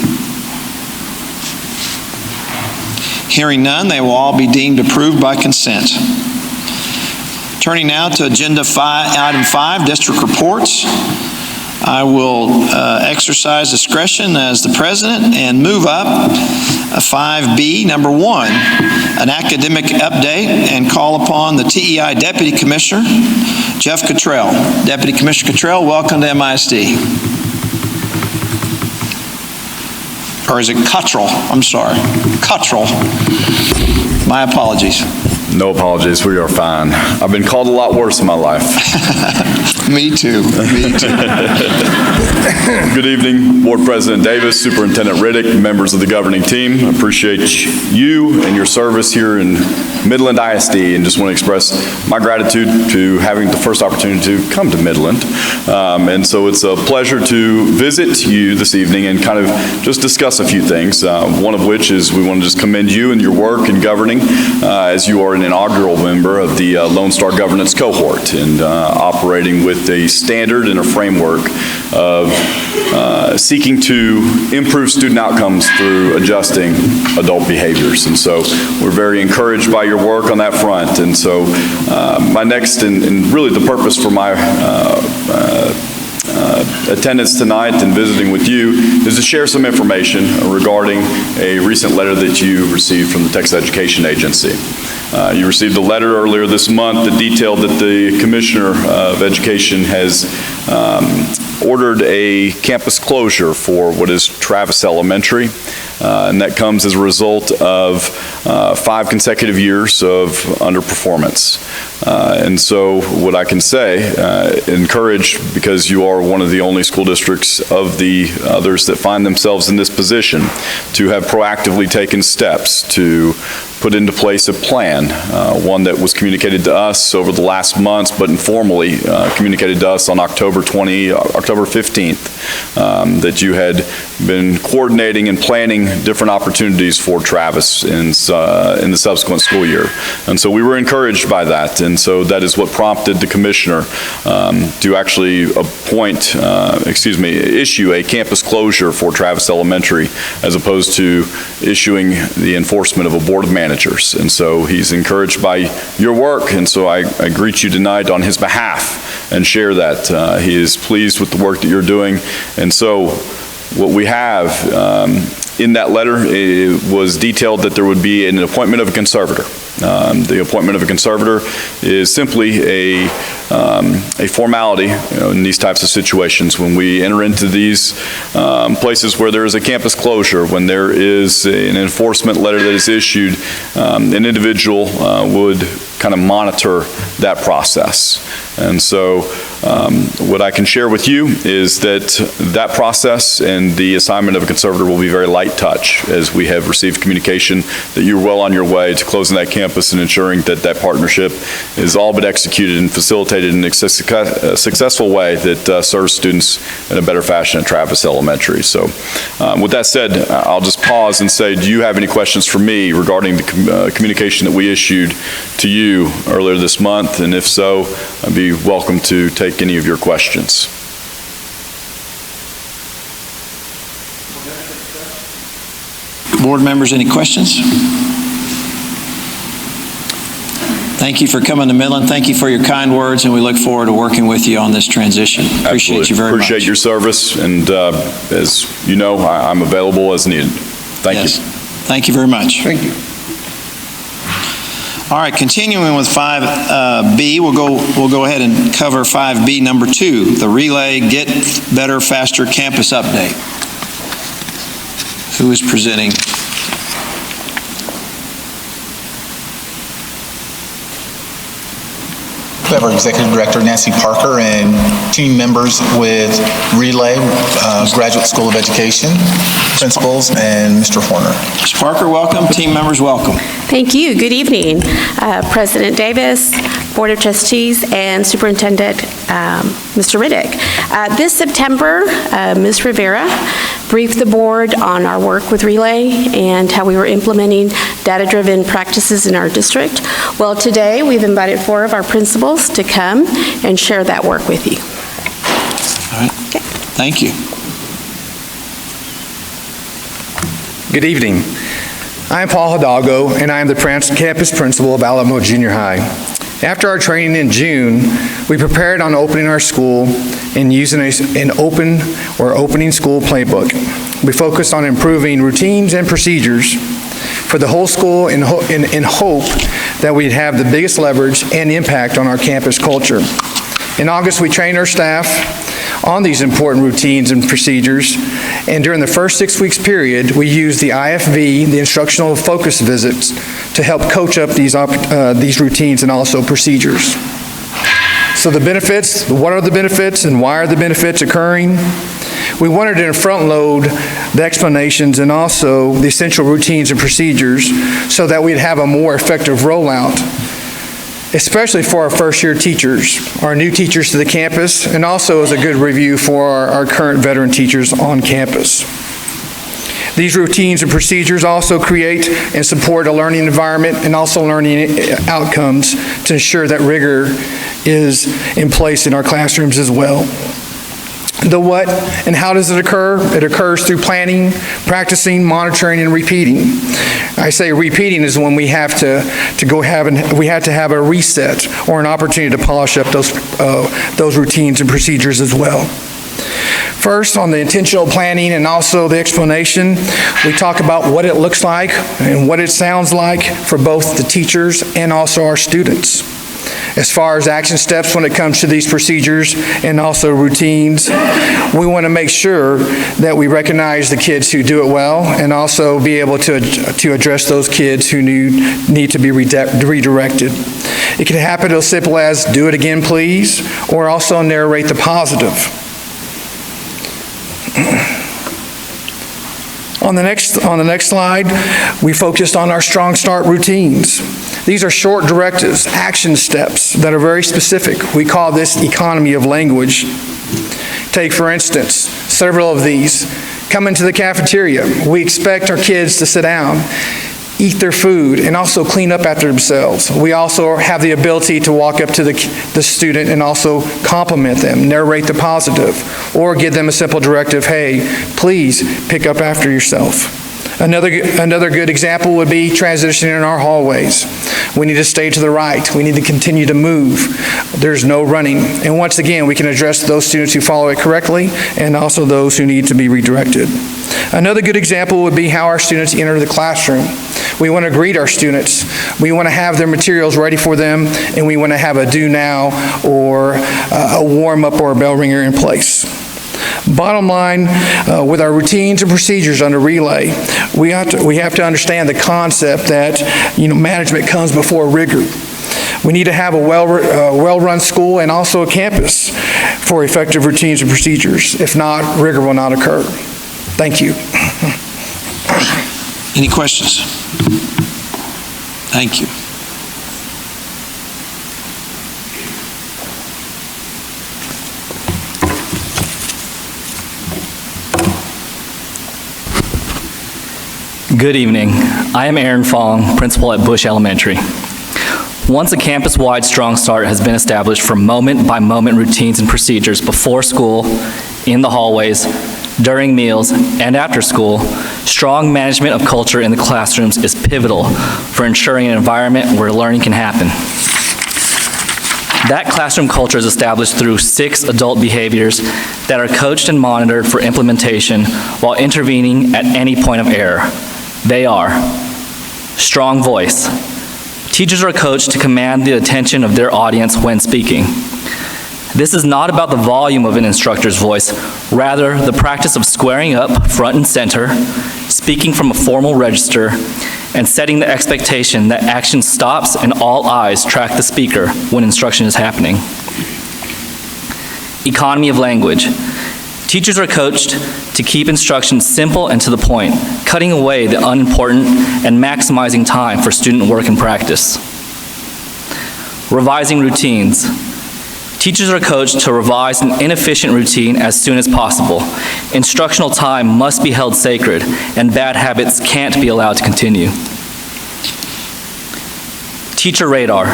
Hearing none, they will all be deemed approved by consent. Turning now to item 5, district reports. I will exercise discretion as the president and move up 5B, number 1, an academic update, and call upon the TEI Deputy Commissioner, Jeff Cottrell. Deputy Commissioner Cottrell, welcome to MISD. Or is it Cottrell? I'm sorry. Cottrell. My apologies. No apologies, we are fine. I've been called a lot worse in my life. Me too, me too. Good evening, Board President Davis, Superintendent Riddick, members of the governing team. I appreciate you and your service here in Midland ISD, and just want to express my gratitude to having the first opportunity to come to Midland. And so it's a pleasure to visit you this evening and kind of just discuss a few things, one of which is we want to just commend you and your work in governing as you are an inaugural member of the Lone Star Governance Cohort and operating with a standard and a framework of seeking to improve student outcomes through adjusting adult behaviors. And so we're very encouraged by your work on that front. And so my next and really the purpose for my attendance tonight and visiting with you is to share some information regarding a recent letter that you received from the Texas Education Agency. You received a letter earlier this month that detailed that the Commissioner of Education has ordered a campus closure for what is Travis Elementary, and that comes as a result of 5 consecutive years of underperformance. And so what I can say, encouraged because you are one of the only school districts of the others that find themselves in this position, to have proactively taken steps to put into place a plan, one that was communicated to us over the last months, but informally communicated to us on October 15th, that you had been coordinating and planning different opportunities for Travis in the subsequent school year. And so we were encouraged by that, and so that is what prompted the Commissioner to actually issue a campus closure for Travis Elementary, as opposed to issuing the enforcement of a board of managers. And so he's encouraged by your work, and so I greet you tonight on his behalf and share that. He is pleased with the work that you're doing. And so what we have in that letter, it was detailed that there would be an appointment of a conservator. The appointment of a conservator is simply a formality, in these types of situations. When we enter into these places where there is a campus closure, when there is an enforcement letter that is issued, an individual would kind of monitor that process. And so what I can share with you is that process and the assignment of a conservator will be very light touch, as we have received communication that you're well on your way to closing that campus and ensuring that that partnership is all but executed and facilitated in a successful way that serves students in a better fashion at Travis Elementary. So with that said, I'll just pause and say, do you have any questions for me regarding the communication that we issued to you earlier this month? And if so, I'd be welcome to take any of your questions. Board members, any questions? Thank you for coming to Midland. Thank you for your kind words, and we look forward to working with you on this transition. Appreciate you very much. Appreciate your service, and as you know, I'm available as needed. Thank you. Thank you very much. Thank you. All right, continuing with 5B, we'll go ahead and cover 5B number 2, the Relay Get Better Faster Campus Update. Who is presenting? We have our Executive Director, Nancy Parker, and team members with Relay, Graduate School of Education, principals, and Mr. Horner. Ms. Parker, welcome. Team members, welcome. Thank you. Good evening, President Davis, Board of Trustees, and Superintendent Mr. Riddick. This September, Ms. Rivera briefed the board on our work with Relay and how we were implementing data-driven practices in our district. Well, today we've invited 4 of our principals to come and share that work with you. All right. Okay. Thank you. Good evening. I am Paul Hidalgo, and I am the campus principal of Alamo Junior High. After our training in June, we prepared on opening our school and using an opening school playbook. We focused on improving routines and procedures for the whole school in hope that we'd have the biggest leverage and impact on our campus culture. In August, we trained our staff on these important routines and procedures, and during the first 6 weeks period, we used the IFV, the instructional focus visits, to help coach up these routines and also procedures. So the benefits, what are the benefits and why are the benefits occurring? We wanted to front load the explanations and also the essential routines and procedures so that we'd have a more effective rollout, especially for our first-year teachers, our new teachers to the campus, and also as a good review for our current veteran teachers on campus. These routines and procedures also create and support a learning environment and also learning outcomes to ensure that rigor is in place in our classrooms as well. The what and how does it occur? It occurs through planning, practicing, monitoring, and repeating. I say repeating is when we have to have a reset or an opportunity to polish up those routines and procedures as well. First, on the intentional planning and also the explanation, we talk about what it looks like and what it sounds like for both the teachers and also our students. As far as action steps when it comes to these procedures and also routines, we want to make sure that we recognize the kids who do it well and also be able to address those kids who need to be redirected. It can happen as simple as do it again please, or also narrate the positive. On the next slide, we focused on our Strong Start routines. These are short directives, action steps that are very specific. We call this economy of language. Take, for instance, several of these. Come into the cafeteria. We expect our kids to sit down, eat their food, and also clean up after themselves. We also have the ability to walk up to the student and also compliment them, narrate the positive, or give them a simple directive, hey, please pick up after yourself. Another good example would be transitioning in our hallways. We need to stay to the right. We need to continue to move. There's no running. And once again, we can address those students who follow it correctly and also those who need to be redirected. Another good example would be how our students enter the classroom. We want to greet our students. We want to have their materials ready for them, and we want to have a do now or a warm up or a bell ringer in place. Bottom line, with our routines and procedures under Relay, we have to understand the concept that management comes before rigor. We need to have a well-run school and also a campus for effective routines and procedures. If not, rigor will not occur. Thank you. Any questions? Thank you. Good evening. I am Aaron Fong, principal at Bush Elementary. Once a campus-wide Strong Start has been established for moment-by-moment routines and procedures before school, in the hallways, during meals, and after school, strong management of culture in the classrooms is pivotal for ensuring an environment where learning can happen. That classroom culture is established through 6 adult behaviors that are coached and monitored for implementation while intervening at any point of error. They are strong voice. Teachers are coached to command the attention of their audience when speaking. This is not about the volume of an instructor's voice, rather the practice of squaring up front and center, speaking from a formal register, and setting the expectation that action stops and all eyes track the speaker when instruction is happening. Economy of language. Teachers are coached to keep instruction simple and to the point, cutting away the unimportant and maximizing time for student work and practice. Revising routines. Teachers are coached to revise an inefficient routine as soon as possible. Instructional time must be held sacred, and bad habits can't be allowed to continue. Teacher radar.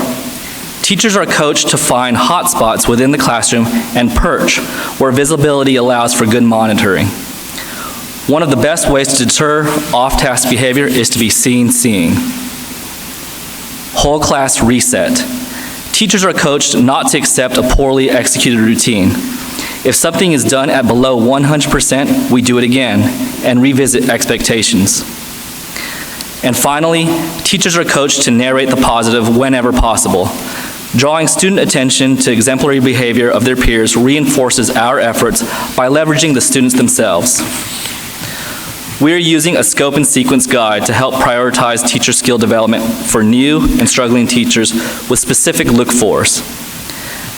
Teachers are coached to find hot spots within the classroom and perch where visibility allows for good monitoring. One of the best ways to deter off-task behavior is to be seen seeing. Whole class reset. Teachers are coached not to accept a poorly executed routine. If something is done at below 100%, we do it again and revisit expectations. And finally, teachers are coached to narrate the positive whenever possible. Drawing student attention to exemplary behavior of their peers reinforces our efforts by leveraging the students themselves. We are using a scope and sequence guide to help prioritize teacher skill development for new and struggling teachers with specific look-fors.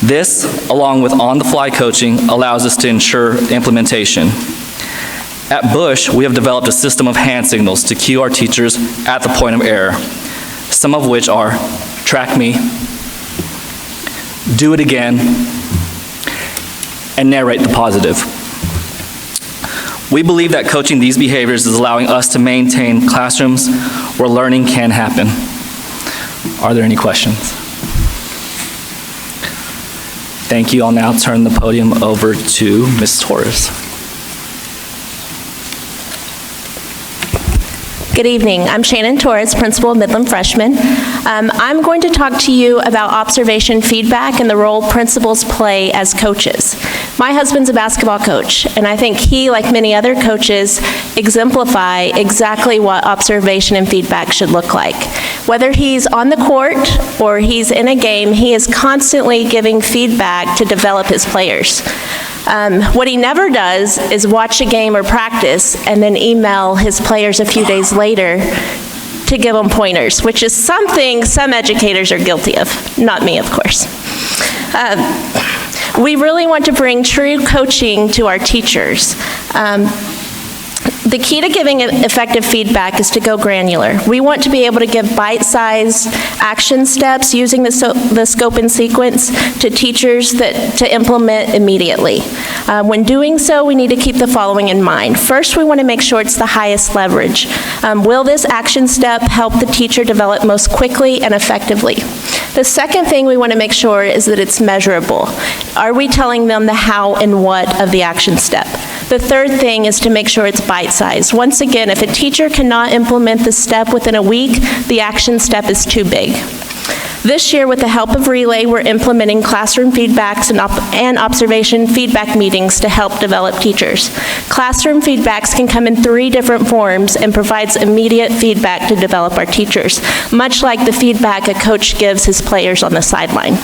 This, along with on-the-fly coaching, allows us to ensure implementation. At Bush, we have developed a system of hand signals to cue our teachers at the point of error, some of which are track me, do it again, and narrate the positive. We believe that coaching these behaviors is allowing us to maintain classrooms where learning can happen. Are there any questions? Thank you. I'll now turn the podium over to Ms. Torres. Good evening. I'm Shannon Torres, Principal of Midland Freshman. I'm going to talk to you about observation feedback and the role principals play as coaches. My husband's a basketball coach, and I think he, like many other coaches, exemplify exactly what observation and feedback should look like. Whether he's on the court or he's in a game, he is constantly giving feedback to develop his players. What he never does is watch a game or practice and then email his players a few days later to give them pointers, which is something some educators are guilty of. Not me, of course. We really want to bring true coaching to our teachers. The key to giving effective feedback is to go granular. We want to be able to give bite-sized action steps using the scope and sequence to teachers to implement immediately. When doing so, we need to keep the following in mind. First, we want to make sure it's the highest leverage. Will this action step help the teacher develop most quickly and effectively? The second thing we want to make sure is that it's measurable. Are we telling them the how and what of the action step? The third thing is to make sure it's bite-sized. Once again, if a teacher cannot implement the step within a week, the action step is too big. This year, with the help of Relay, we're implementing classroom feedbacks and observation feedback meetings to help develop teachers. Classroom feedbacks can come in 3 different forms and provides immediate feedback to develop our teachers, much like the feedback a coach gives his players on the sideline.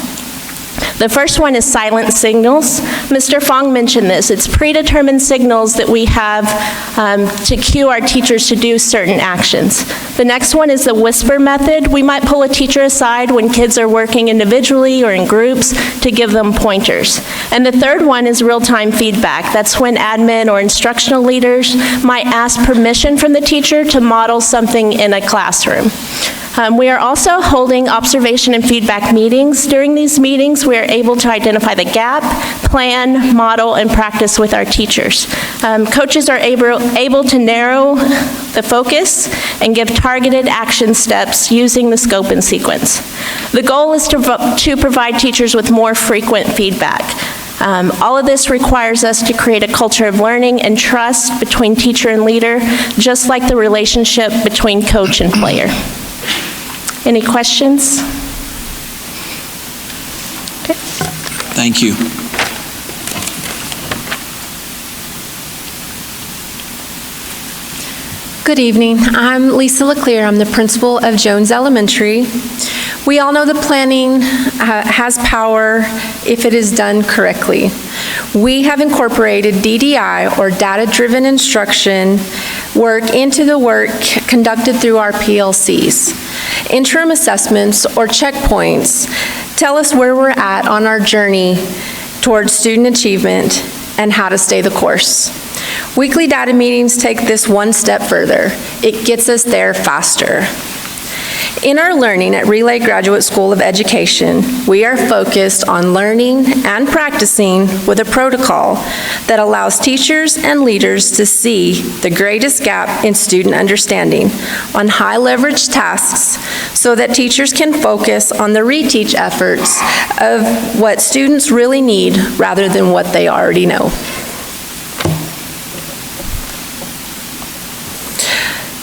The first one is silent signals. Mr. Fong mentioned this. It's predetermined signals that we have to cue our teachers to do certain actions. The next one is the whisper method. We might pull a teacher aside when kids are working individually or in groups to give them pointers. And the third one is real-time feedback. That's when admin or instructional leaders might ask permission from the teacher to model something in a classroom. We are also holding observation and feedback meetings. During these meetings, we are able to identify the gap, plan, model, and practice with our teachers. Coaches are able to narrow the focus and give targeted action steps using the scope and sequence. The goal is to provide teachers with more frequent feedback. All of this requires us to create a culture of learning and trust between teacher and leader, just like the relationship between coach and player. Any questions? Thank you. Good evening. I'm Lisa LeClaire. I'm the principal of Jones Elementary. We all know that planning has power if it is done correctly. We have incorporated DDI, or data-driven instruction, work into the work conducted through our PLCs. Interim assessments, or checkpoints, tell us where we're at on our journey towards student achievement and how to stay the course. Weekly data meetings take this one step further. It gets us there faster. In our learning at Relay Graduate School of Education, we are focused on learning and practicing with a protocol that allows teachers and leaders to see the greatest gap in student understanding on high-leverage tasks so that teachers can focus on the reteach efforts of what students really need rather than what they already know.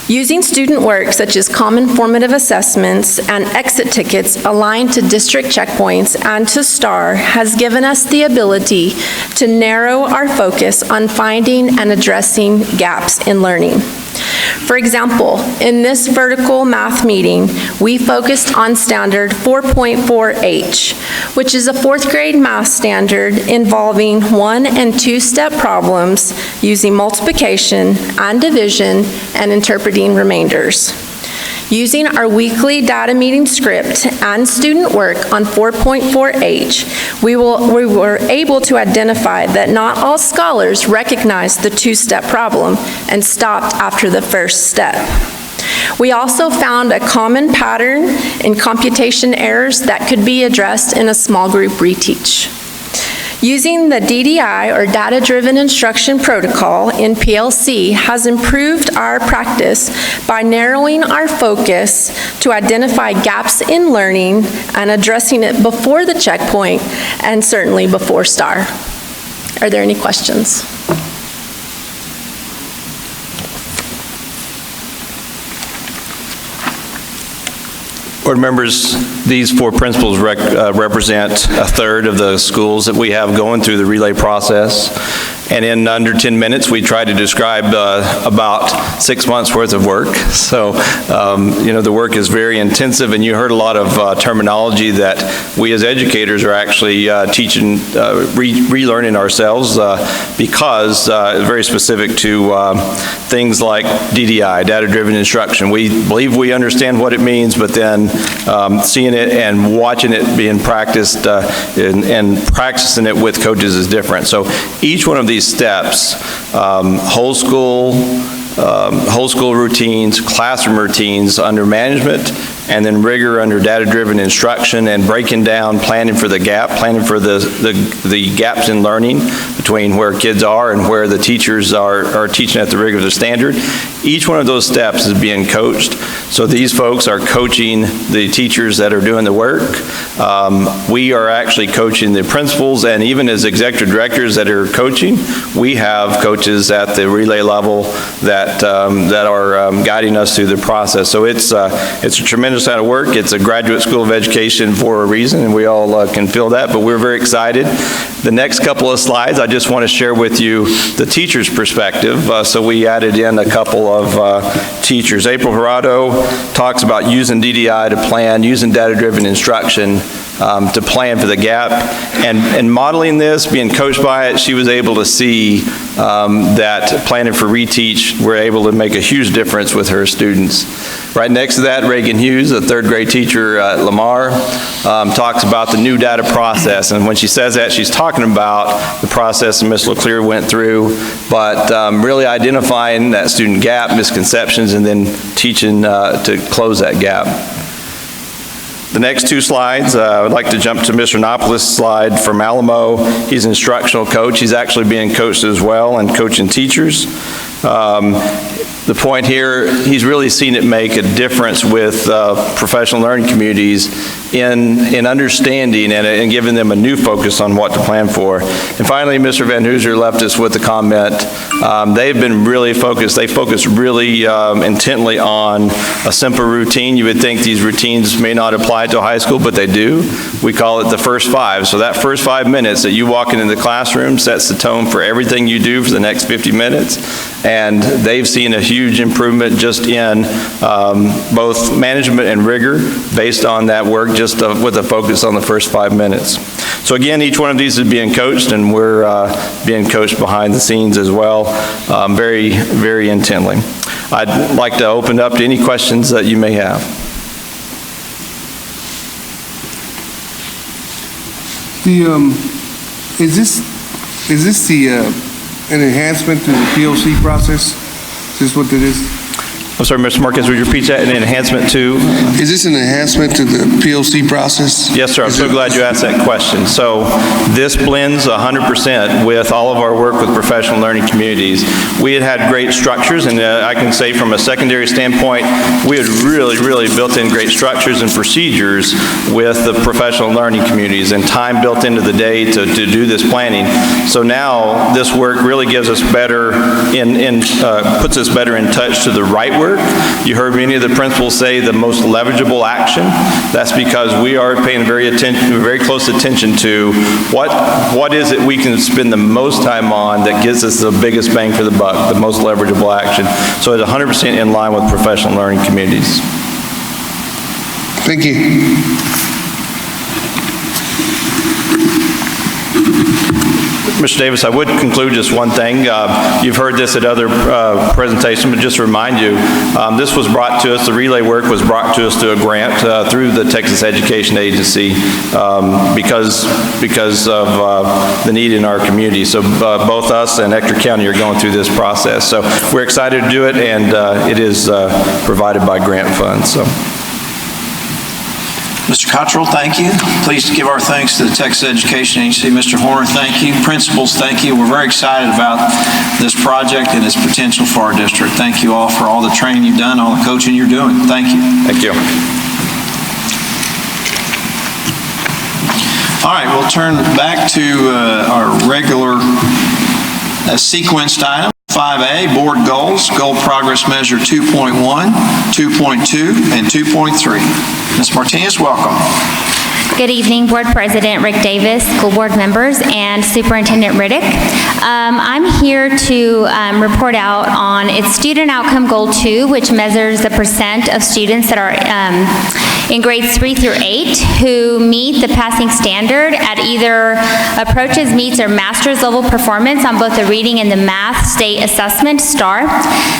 Using student work such as common formative assessments and exit tickets aligned to district checkpoints and to STAR has given us the ability to narrow our focus on finding and addressing gaps in learning. For example, in this vertical math meeting, we focused on standard 4.4H, which is a fourth grade math standard involving 1- and 2-step problems using multiplication and division and interpreting remainders. Using our weekly data meeting script and student work on 4.4H, we were able to identify that not all scholars recognized the 2-step problem and stopped after the first step. We also found a common pattern in computation errors that could be addressed in a small group reteach. Using the DDI, or data-driven instruction protocol, in PLC has improved our practice by narrowing our focus to identify gaps in learning and addressing it before the checkpoint and certainly before STAR. Are there any questions? Board members, these 4 principals represent a third of the schools that we have going through the relay process. And in under 10 minutes, we try to describe about 6 months worth of work. So, the work is very intensive, and you heard a lot of terminology that we as educators are actually teaching, relearning ourselves because it's very specific to things like DDI, data-driven instruction. We believe we understand what it means, but then seeing it and watching it being practiced and practicing it with coaches is different. So each one of these steps, whole school routines, classroom routines under management, and then rigor under data-driven instruction and breaking down, planning for the gap, planning for the gaps in learning between where kids are and where the teachers are teaching at the regular standard. Each one of those steps is being coached. So these folks are coaching the teachers that are doing the work. We are actually coaching the principals, and even as executive directors that are coaching, we have coaches at the relay level that are guiding us through the process. So it's a tremendous amount of work. It's a graduate school of education for a reason, and we all can feel that, but we're very excited. The next couple of slides, I just want to share with you the teacher's perspective. So we added in a couple of teachers. April Gerardo talks about using DDI to plan, using data-driven instruction to plan for the gap. And modeling this, being coached by it, she was able to see that planning for reteach, we're able to make a huge difference with her students. Right next to that, Reagan Hughes, a third grade teacher at Lamar, talks about the new data process. And when she says that, she's talking about the process that Ms. LeClaire went through, but really identifying that student gap, misconceptions, and then teaching to close that gap. The next 2 slides, I would like to jump to Mr. Nopolis' slide from Alamo. He's an instructional coach. He's actually being coached as well and coaching teachers. The point here, he's really seen it make a difference with professional learning communities in understanding and giving them a new focus on what to plan for. And finally, Mr. Van Hooser left us with a comment. They've been really focused. They focus really intently on a simple routine. You would think these routines may not apply to high school, but they do. We call it the first 5. So that first 5 minutes that you walk into the classroom sets the tone for everything you do for the next 50 minutes. And they've seen a huge improvement just in both management and rigor based on that work, just with a focus on the first 5 minutes. So again, each one of these is being coached, and we're being coached behind the scenes as well, very, very intently. I'd like to open up to any questions that you may have. Is this an enhancement to the POC process? Is this what it is? I'm sorry, Mr. Marquez, would you repeat that? An enhancement to? Is this an enhancement to the POC process? Yes, sir. I'm so glad you asked that question. So this blends 100% with all of our work with professional learning communities. We had great structures, and I can say from a secondary standpoint, we had really built in great structures and procedures with the professional learning communities and time built into the day to do this planning. So now this work really gives us better, puts us better in touch to the right work. You heard many of the principals say the most leverageable action. That's because we are paying very close attention to what is it we can spend the most time on that gives us the biggest bang for the buck, the most leverageable action. So it's 100% in line with professional learning communities. Thank you. Mr. Davis, I would conclude just one thing. You've heard this at other presentations, but just to remind you, this was brought to us, the relay work was brought to us through a grant through the Texas Education Agency because of the need in our community. So both us and Ector County are going through this process. So we're excited to do it, and it is provided by grant funds. So. Mr. Cottrell, thank you. Please give our thanks to the Texas Education Agency. Mr. Horner, thank you. Principals, thank you. We're very excited about this project and its potential for our district. Thank you all for all the training you've done, all the coaching you're doing. Thank you. Thank you. All right, we'll turn back to our regular sequenced item. 5A, Board Goals, Goal Progress Measure 2.1, 2.2, and 2.3. Ms. Martinez, welcome. Good evening, Board President Rick Davis, school board members, and Superintendent Riddick. I'm here to report out on its Student Outcome Goal 2, which measures the percent of students that are in grades 3 through 8 who meet the passing standard at either approaches, meets, or master's level performance on both the reading and the math state assessment, STAR.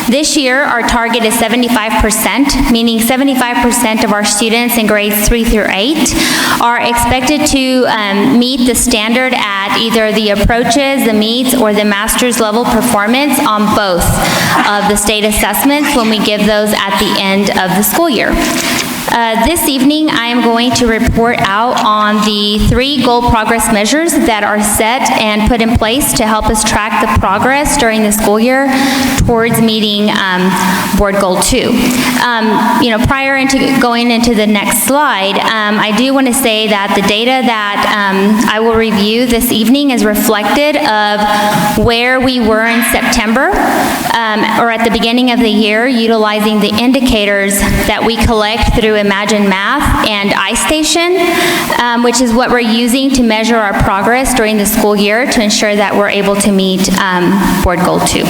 This year, our target is 75%, meaning 75% of our students in grades 3 through 8 are expected to meet the standard at either the approaches, the meets, or the master's level performance on both of the state assessments when we give those at the end of the school year. This evening, I am going to report out on the 3 goal progress measures that are set and put in place to help us track the progress during the school year towards meeting Board Goal 2. Prior to going into the next slide, I do want to say that the data that I will review this evening is reflected of where we were in September or at the beginning of the year, utilizing the indicators that we collect through Imagine Math and iStation, which is what we're using to measure our progress during the school year to ensure that we're able to meet Board Goal 2.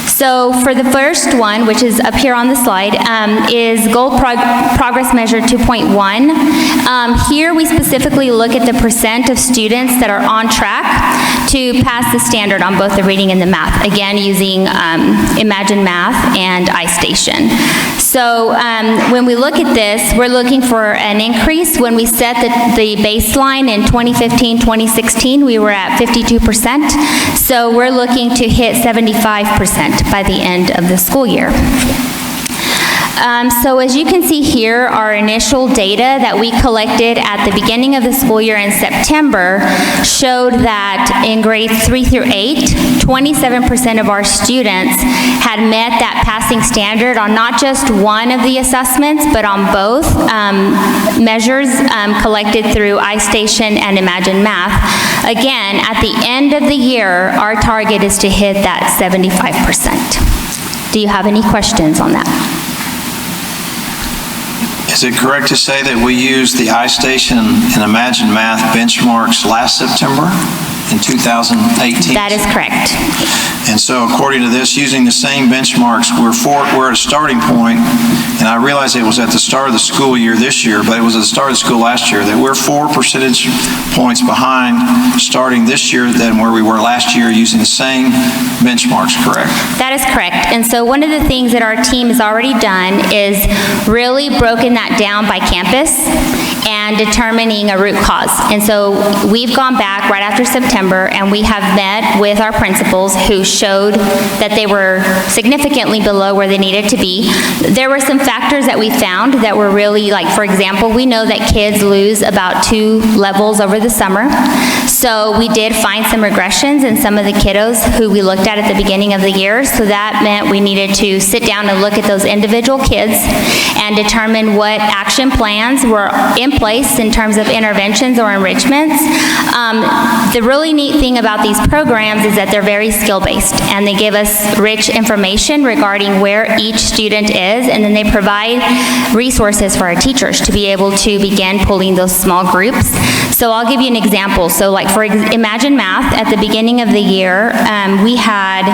So for the first one, which is up here on the slide, is Goal Progress Measure 2.1. Here we specifically look at the percent of students that are on track to pass the standard on both the reading and the math, again using Imagine Math and iStation. So when we look at this, we're looking for an increase. When we set the baseline in 2015-2016, we were at 52%. So we're looking to hit 75% by the end of the school year. So as you can see here, our initial data that we collected at the beginning of the school year in September showed that in grades 3 through 8, 27% of our students had met that passing standard on not just one of the assessments, but on both measures collected through iStation and Imagine Math. Again, at the end of the year, our target is to hit that 75%. Do you have any questions on that? Is it correct to say that we used the iStation and Imagine Math benchmarks last September in 2018? That is correct. And so according to this, using the same benchmarks, we're at a starting point, and I realize it was at the start of the school year this year, but it was at the start of the school last year, that we're 4 percentage points behind starting this year than where we were last year using the same benchmarks, correct? That is correct. And so one of the things that our team has already done is really broken that down by campus and determining a root cause. And so we've gone back right after September, and we have met with our principals who showed that they were significantly below where they needed to be. There were some factors that we found that were really, like, for example, we know that kids lose about 2 levels over the summer. So we did find some regressions in some of the kiddos who we looked at the beginning of the year. So that meant we needed to sit down and look at those individual kids and determine what action plans were in place in terms of interventions or enrichments. The really neat thing about these programs is that they're very skill-based, and they give us rich information regarding where each student is, and then they provide resources for our teachers to be able to begin pulling those small groups. So I'll give you an example. So like for Imagine Math, at the beginning of the year, we had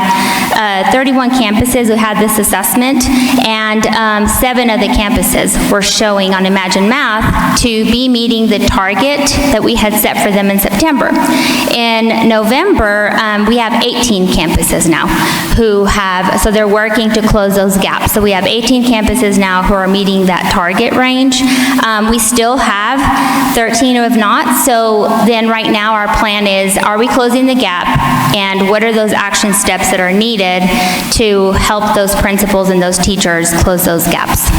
31 campuses who had this assessment, and 7 of the campuses were showing on Imagine Math to be meeting the target that we had set for them in September. In November, we have 18 campuses now who have, so they're working to close those gaps. So we have 18 campuses now who are meeting that target range. We still have 13 who have not. So then right now our plan is, are we closing the gap? And what are those action steps that are needed to help those principals and those teachers close those gaps?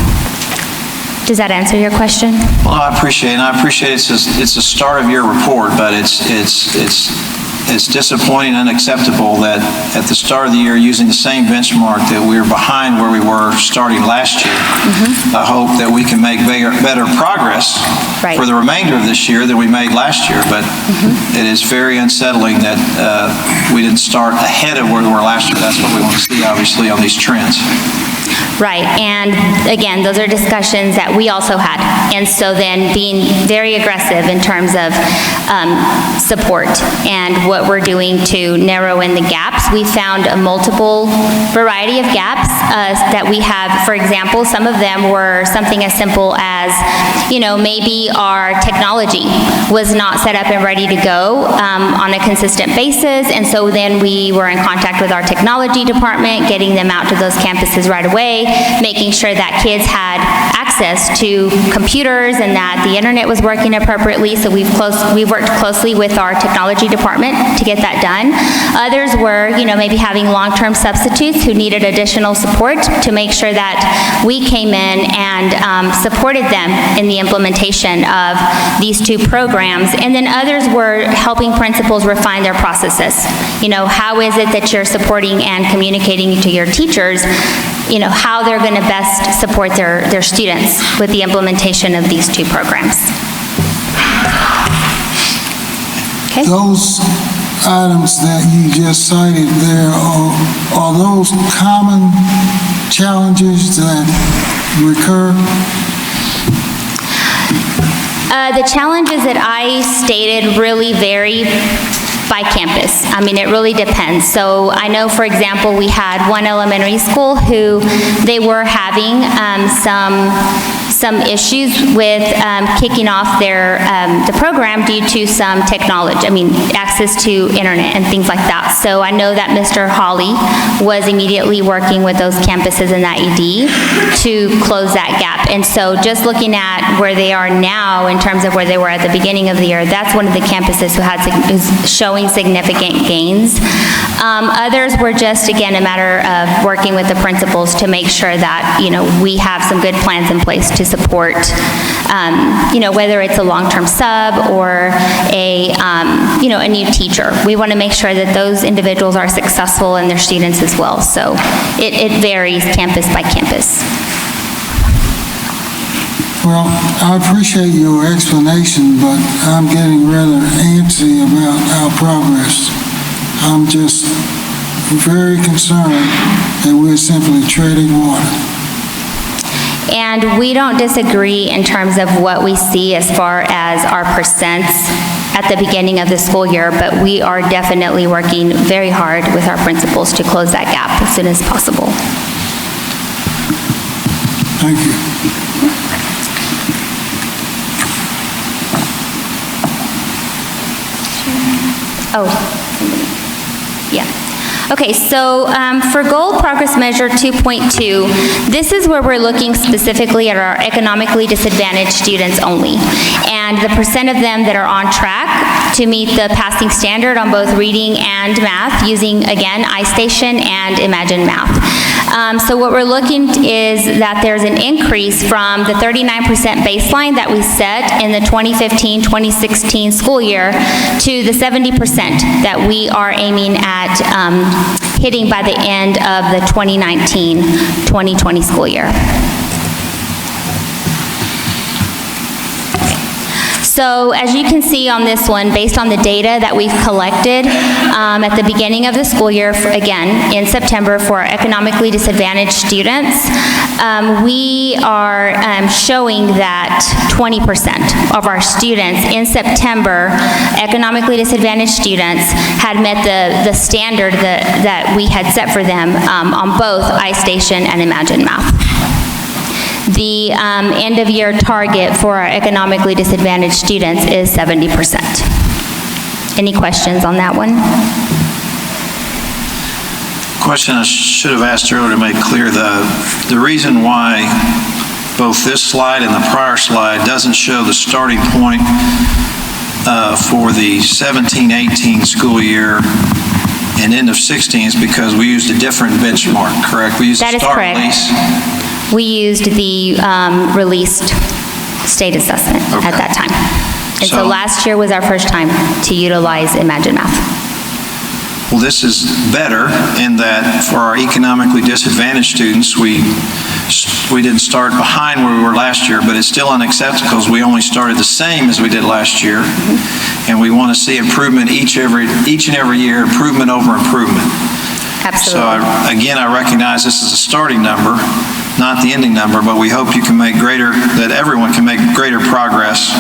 Does that answer your question? Well, I appreciate it. And I appreciate it's a start of your report, but it's disappointing and unacceptable that at the start of the year, using the same benchmark, that we're behind where we were starting last year. I hope that we can make better progress for the remainder of this year than we made last year, but it is very unsettling that we didn't start ahead of where we were last year. That's what we want to see, obviously, on these trends. Right, and again, those are discussions that we also had. And so then being very aggressive in terms of support and what we're doing to narrow in the gaps. We found a multiple variety of gaps that we have. For example, some of them were something as simple as, you know, maybe our technology was not set up and ready to go on a consistent basis, and so then we were in contact with our technology department, getting them out to those campuses right away, making sure that kids had access to computers and that the internet was working appropriately. So we've worked closely with our technology department to get that done. Others were, you know, maybe having long-term substitutes who needed additional support to make sure that we came in and supported them in the implementation of these 2 programs. And then others were helping principals refine their processes. You know, how is it that you're supporting and communicating to your teachers, you know, how they're going to best support their students with the implementation of these 2 programs. Okay. Those items that you just cited there, are those common challenges that recur? The challenges that I stated really vary by campus. I mean, it really depends. So I know, for example, we had one elementary school who they were having some some issues with kicking off the program due to some technology, access to internet and things like that. So I know that Mr. Hawley was immediately working with those campuses in that ED to close that gap. And so just looking at where they are now in terms of where they were at the beginning of the year, that's one of the campuses who's showing significant gains. Others were just, again, a matter of working with the principals to make sure that, we have some good plans in place to support, whether it's a long-term sub or a new teacher. We want to make sure that those individuals are successful and their students as well. So it varies campus by campus. Well, I appreciate your explanation, but I'm getting rather antsy about our progress. I'm just very concerned that we're simply treading water. And we don't disagree in terms of what we see as far as our percents at the beginning of the school year, but we are definitely working very hard with our principals to close that gap as soon as possible. Thank you. Okay, so for goal progress measure 2.2, this is where we're looking specifically at our economically disadvantaged students only, and the percent of them that are on track to meet the passing standard on both reading and math using, again, iStation and Imagine Math. So what we're looking is that there's an increase from the 39% baseline that we set in the 2015-2016 school year to the 70% that we are aiming at hitting by the end of the 2019-2020 school year. So as you can see on this one, based on the data that we've collected at the beginning of the school year, again, in September for our economically disadvantaged students, we are showing that 20% of our students in September, economically disadvantaged students, had met the standard that we had set for them on both iStation and Imagine Math. The end-of-year target for our economically disadvantaged students is 70%. Any questions on that one? Question I should have asked earlier to make clear, the reason why both this slide and the prior slide doesn't show the starting point for the 17-18 school year and end of 16 is because we used a different benchmark, correct? We used that the is correct. Release. We used the released state assessment at that time. And so last year was our first time to utilize Imagine Math. Well, this is better in that for our economically disadvantaged students, we didn't start behind where we were last year, but it's still unacceptable because we only started the same as we did last year. And we want to see improvement each and every year, improvement over improvement. Absolutely. So again, I recognize this is a starting number, not the ending number, but we hope you can make that everyone can make greater progress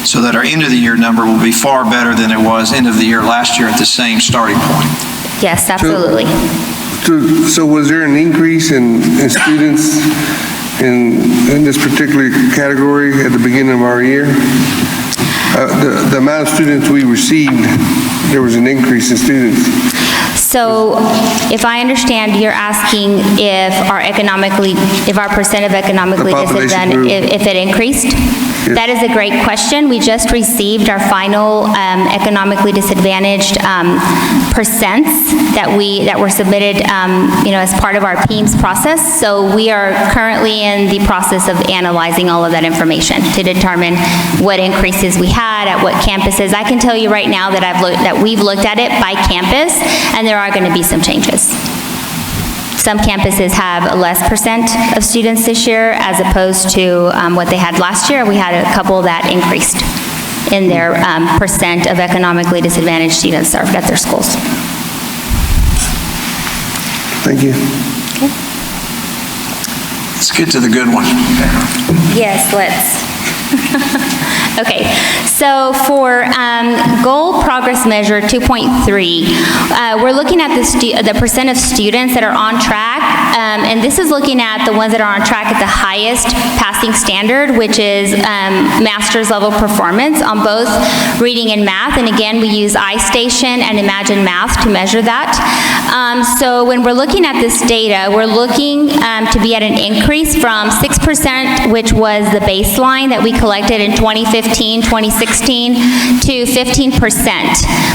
so that our end of the year number will be far better than it was end of the year last year at the same starting point. Yes, absolutely. So was there an increase in students in this particular category at the beginning of our year? The amount of students we received, there was an increase in students. So if I understand, you're asking if our percent of economically disadvantaged, if it increased? Yes. That is a great question. We just received our final economically disadvantaged percents that were submitted, as part of our PEAMS process. So we are currently in the process of analyzing all of that information to determine what increases we had at what campuses. I can tell you right now that we've looked at it by campus, and there are going to be some changes. Some campuses have less percent of students this year as opposed to what they had last year. We had a couple that increased in their percent of economically disadvantaged students served at their schools. Thank you. Let's get to the good one. Yes, let's. Okay, so for goal progress measure 2.3, we're looking at the percent of students that are on track, and this is looking at the ones that are on track at the highest passing standard, which is master's level performance on both reading and math, and again, we use iStation and Imagine Math to measure that. So when we're looking at this data, we're looking to be at an increase from 6%, which was the baseline that we collected in 2015, 2016, to 15%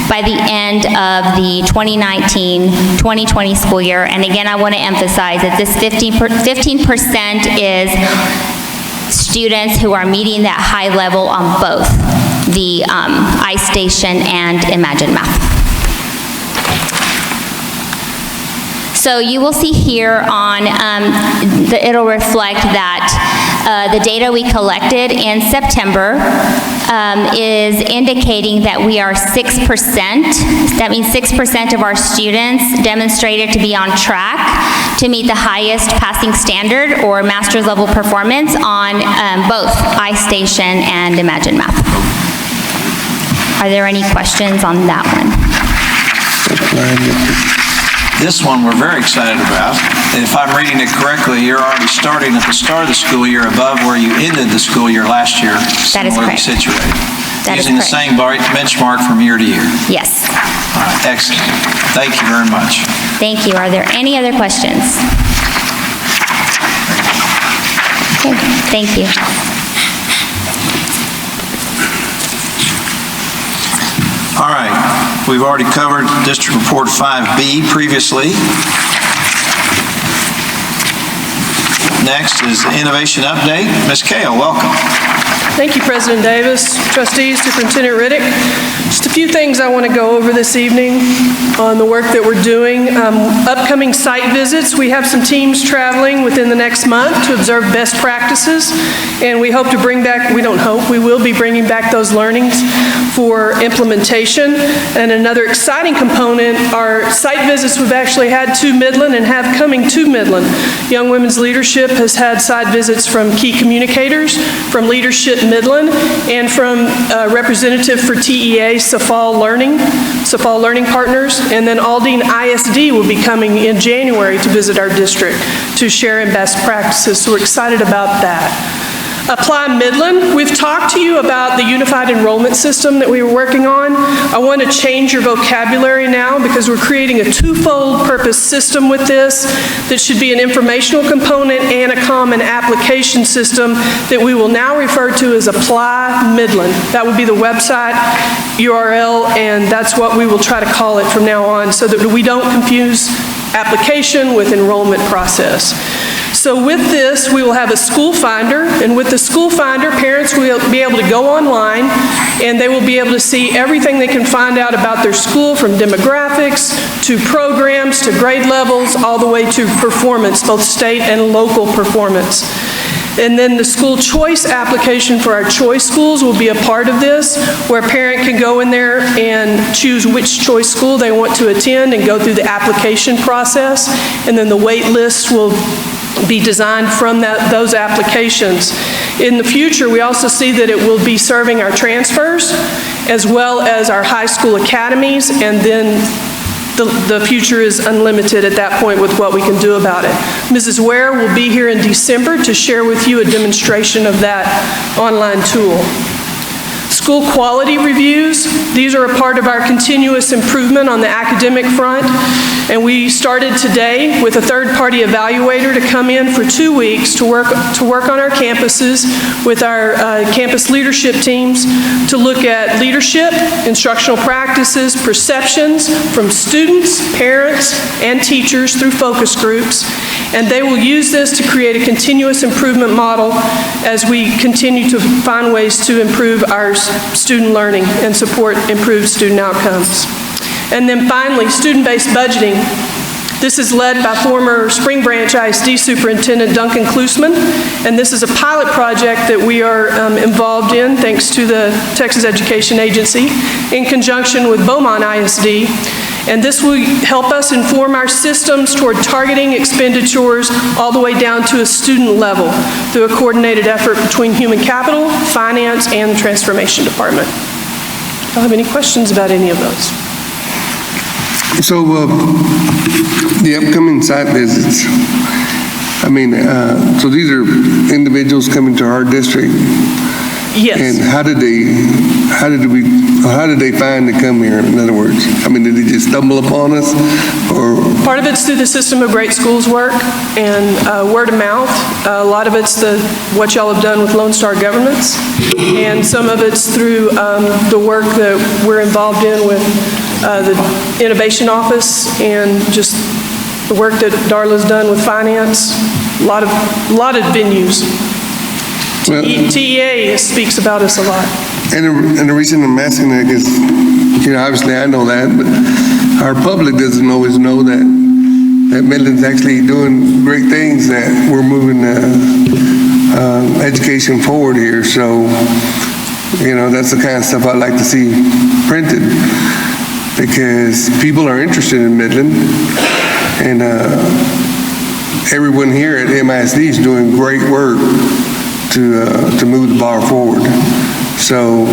by the end of the 2019-2020 school year. And again, I want to emphasize that this 15% is students who are meeting that high level on both the iStation and Imagine Math. So you will see here on, it'll reflect that the data we collected in September is indicating that we are 6%. That means 6% of our students demonstrated to be on track to meet the highest passing standard or master's level performance on both iStation and Imagine Math. Are there any questions on that one? This one we're very excited about. If I'm reading it correctly, you're already starting at the start of the school year above where you ended the school year last year. That is correct. Situated. That is Using the correct. same benchmark from year to year. Yes. All right, excellent. Thank you very much. Thank you. Are there any other questions? Okay, thank you. All right, we've already covered District Report 5B previously. Next is the Innovation Update. Ms. Kale, welcome. Thank you, President Davis, trustees, Superintendent Riddick. Just a few things I want to go over this evening on the work that we're doing. Upcoming site visits, we have some teams traveling within the next month to observe best practices, and we hope to bring back, we don't hope, we will be bringing back those learnings for implementation. And another exciting component are site visits we've actually had to Midland and have coming to Midland. Young Women's Leadership has had site visits from key communicators, from Leadership Midland, and from a representative for TEA, Safal Learning Partners, and then Aldine ISD will be coming in January to visit our district to share in best practices, so we're excited about that. Apply Midland, we've talked to you about the unified enrollment system that we were working on. I want to change your vocabulary now because we're creating a twofold purpose system with this that should be an informational component and a common application system that we will now refer to as Apply Midland. That would be the website URL, and that's what we will try to call it from now on so that we don't confuse application with enrollment process. So with this, we will have a school finder, and with the school finder, parents will be able to go online and they will be able to see everything they can find out about their school, from demographics to programs to grade levels, all the way to performance, both state and local performance. And then the school choice application for our choice schools will be a part of this, where a parent can go in there and choose which choice school they want to attend and go through the application process, and then the wait list will be designed from those applications. In the future, we also see that it will be serving our transfers as well as our high school academies, and then the future is unlimited at that point with what we can do about it. Mrs. Ware will be here in December to share with you a demonstration of that online tool. School quality reviews, these are a part of our continuous improvement on the academic front, and we started today with a third-party evaluator to come in for 2 weeks to work on our campuses with our campus leadership teams to look at leadership, instructional practices, perceptions from students, parents, and teachers through focus groups, and they will use this to create a continuous improvement model as we continue to find ways to improve our student learning and support improved student outcomes. And then finally, student-based budgeting. This is led by former Spring Branch ISD Superintendent Duncan Klusman, and this is a pilot project that we are involved in thanks to the Texas Education Agency in conjunction with Beaumont ISD. And this will help us inform our systems toward targeting expenditures all the way down to a student level through a coordinated effort between human capital, finance, and the transformation department. Do you have any questions about any of those? So the upcoming site visits, I mean, so these are individuals coming to our district. Yes. And how did they find to come here? In other words, I mean, did they just stumble upon us, or? Part of it's through the System of Great Schools work and word of mouth. A lot of it's what y'all have done with Lone Star Governments, and some of it's through the work that we're involved in with the Innovation Office and just the work that Darla's done with finance. A lot of venues. Well, TEA speaks about us a lot. And the reason I'm asking that is, obviously I know that, but our public doesn't always know that Midland's actually doing great things, that we're moving education forward here. So, that's the kind of stuff I'd like to see printed, because people are interested in Midland, and everyone here at MISD is doing great work to move the bar forward. So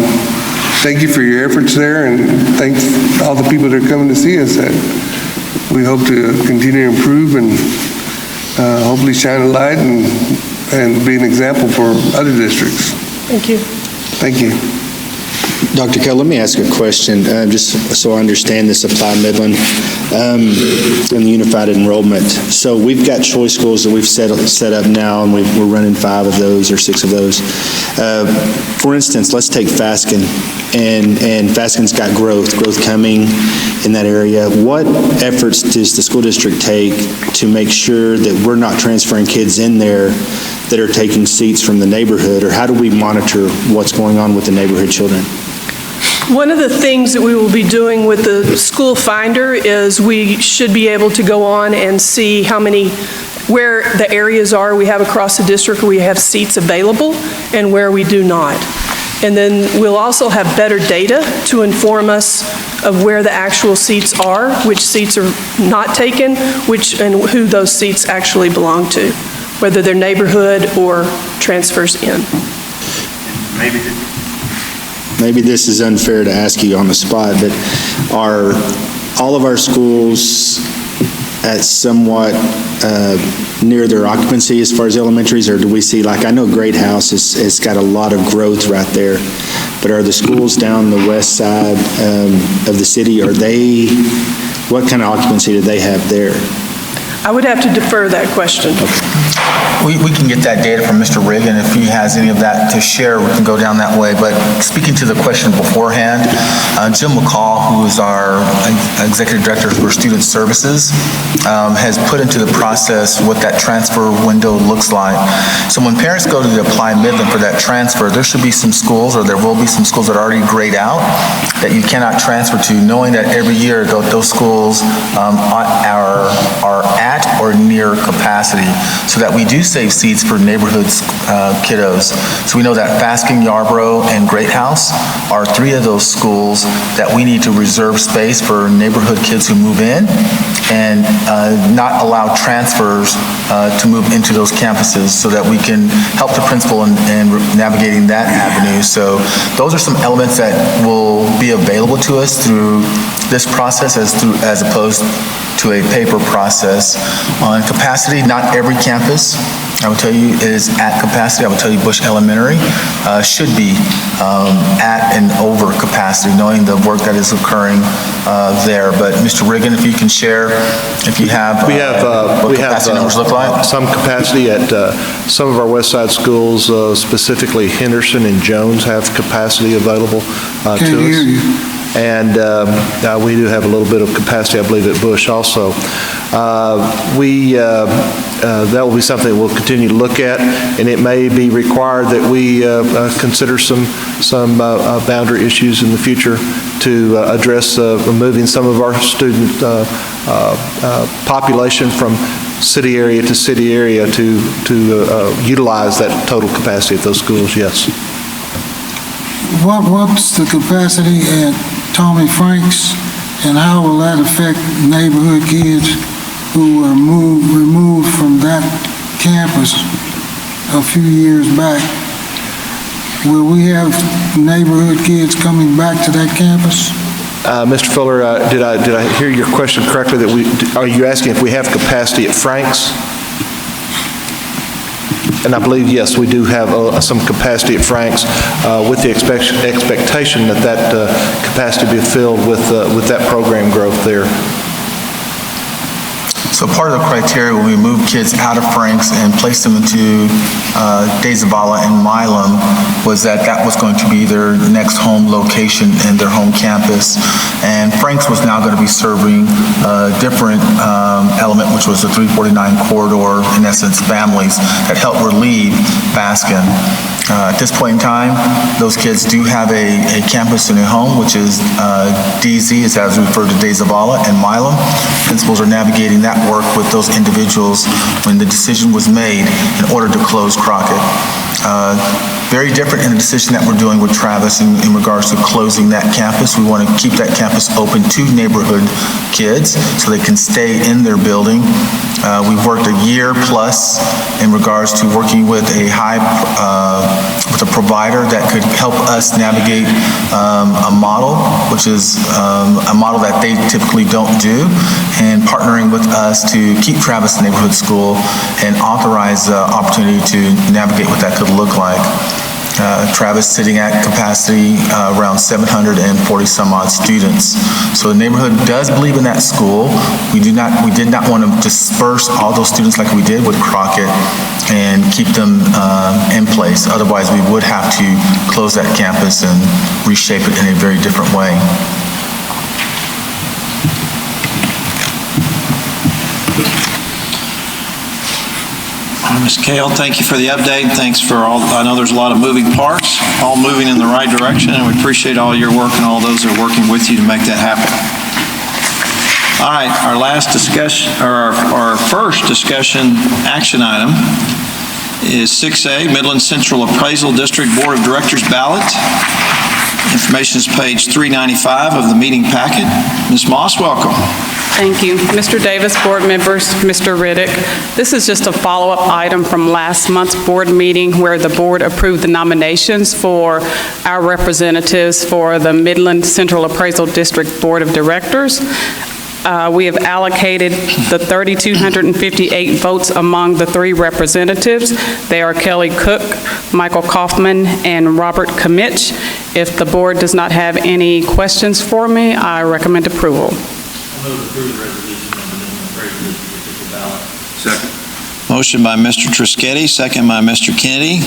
thank you for your efforts there, and thanks to all the people that are coming to see us. That we hope to continue to improve and hopefully shine a light and be an example for other districts. Thank you. Thank you. Dr. Kell, let me ask a question, just so I understand this Apply Midland and the unified enrollment. So we've got choice schools that we've set up now, and we're running 5 of those or 6 of those. For instance, let's take Fasken, and Fasken's got growth coming in that area. What efforts does the school district take to make sure that we're not transferring kids in there that are taking seats from the neighborhood, or how do we monitor what's going on with the neighborhood children? One of the things that we will be doing with the school finder is we should be able to go on and see where the areas are we have across the district where we have seats available and where we do not. And then we'll also have better data to inform us of where the actual seats are, which seats are not taken, and who those seats actually belong to, whether they're neighborhood or transfers in. Maybe this is unfair to ask you on the spot, but are all of our schools at somewhat near their occupancy as far as elementaries, or do we see, like, I know Great House has got a lot of growth right there, but are the schools down the west side of the city, what kind of occupancy do they have there? I would have to defer that question. We can get that data from Mr. Rigg, and if he has any of that to share, we can go down that way. But speaking to the question beforehand, Jim McCall, who is our Executive Director for Student Services, has put into the process what that transfer window looks like. So when parents go to the Apply Midland for that transfer, there should be some schools, or there will be some schools that are already grayed out that you cannot transfer to, knowing that every year those schools are at or near capacity, so that we do save seats for neighborhood kiddos. So we know that Fasken, Yarborough, and Great House are 3 of those schools that we need to reserve space for neighborhood kids who move in, and not allow transfers to move into those campuses, so that we can help the principal in navigating that avenue. So those are some elements that will be available to us through this process as opposed to a paper process. On capacity, not every campus, I would tell you, is at capacity. I would tell you Bush Elementary should be at and over capacity, knowing the work that is occurring there. But Mr. Riggin, if you can share, if you have what capacity numbers look like. Some capacity at some of our West Side schools, specifically Henderson and Jones, have capacity available to us. Can't hear you. and we do have a little bit of capacity, I believe, at Bush also. That will be something we'll continue to look at, and it may be required that we consider some boundary issues in the future to address moving some of our student population from city area to city area to utilize that total capacity at those schools, yes. What's the capacity at Tommy Franks, and how will that affect neighborhood kids who were removed from that campus a few years back? Will we have neighborhood kids coming back to that campus? Mr. Fuller, did I hear your question correctly? Are you asking if we have capacity at Franks? And I believe, yes, we do have some capacity at Franks with the expectation that capacity be filled with that program growth there. So part of the criteria when we move kids out of Franks and place them into De Zavala and Milam was that was going to be their next home location and their home campus. And Franks was now going to be serving a different element, which was the 349 corridor, in essence, families that help relieve Baskin. At this point in time, those kids do have a campus and a home, which is DZ, as referred to De Zavala and Milam. Principals are navigating that work with those individuals when the decision was made in order to close Crockett. Very different in the decision that we're doing with Travis in regards to closing that campus. We want to keep that campus open to neighborhood kids so they can stay in their building. We've worked a year plus in regards to working with with a provider that could help us navigate a model, which is a model that they typically don't do, and partnering with us to keep Travis a neighborhood school and authorize the opportunity to navigate what that could look like. Travis sitting at capacity around 740 some odd students. So the neighborhood does believe in that school. We did not want to disperse all those students like we did with Crockett and keep them in place. Otherwise, we would have to close that campus and reshape it in a very different way. Ms. Kale, thank you for the update. Thanks for all, I know there's a lot of moving parts, all moving in the right direction, and we appreciate all your work and all those that are working with you to make that happen. All right, our last discussion, or our first discussion action item is 6A, Midland Central Appraisal District Board of Directors ballot. Information is page 395 of the meeting packet. Ms. Moss, welcome. Thank you. Mr. Davis, board members, Mr. Riddick. This is just a follow-up item from last month's board meeting where the board approved the nominations for our representatives for the Midland Central Appraisal District Board of Directors. We have allocated the 3,258 votes among the three representatives. They are Kelly Cook, Michael Kaufman, and Robert Comich. If the board does not have any questions for me, I recommend approval. Second. Motion by Mr. Trischetti, second by Mr. Kennedy.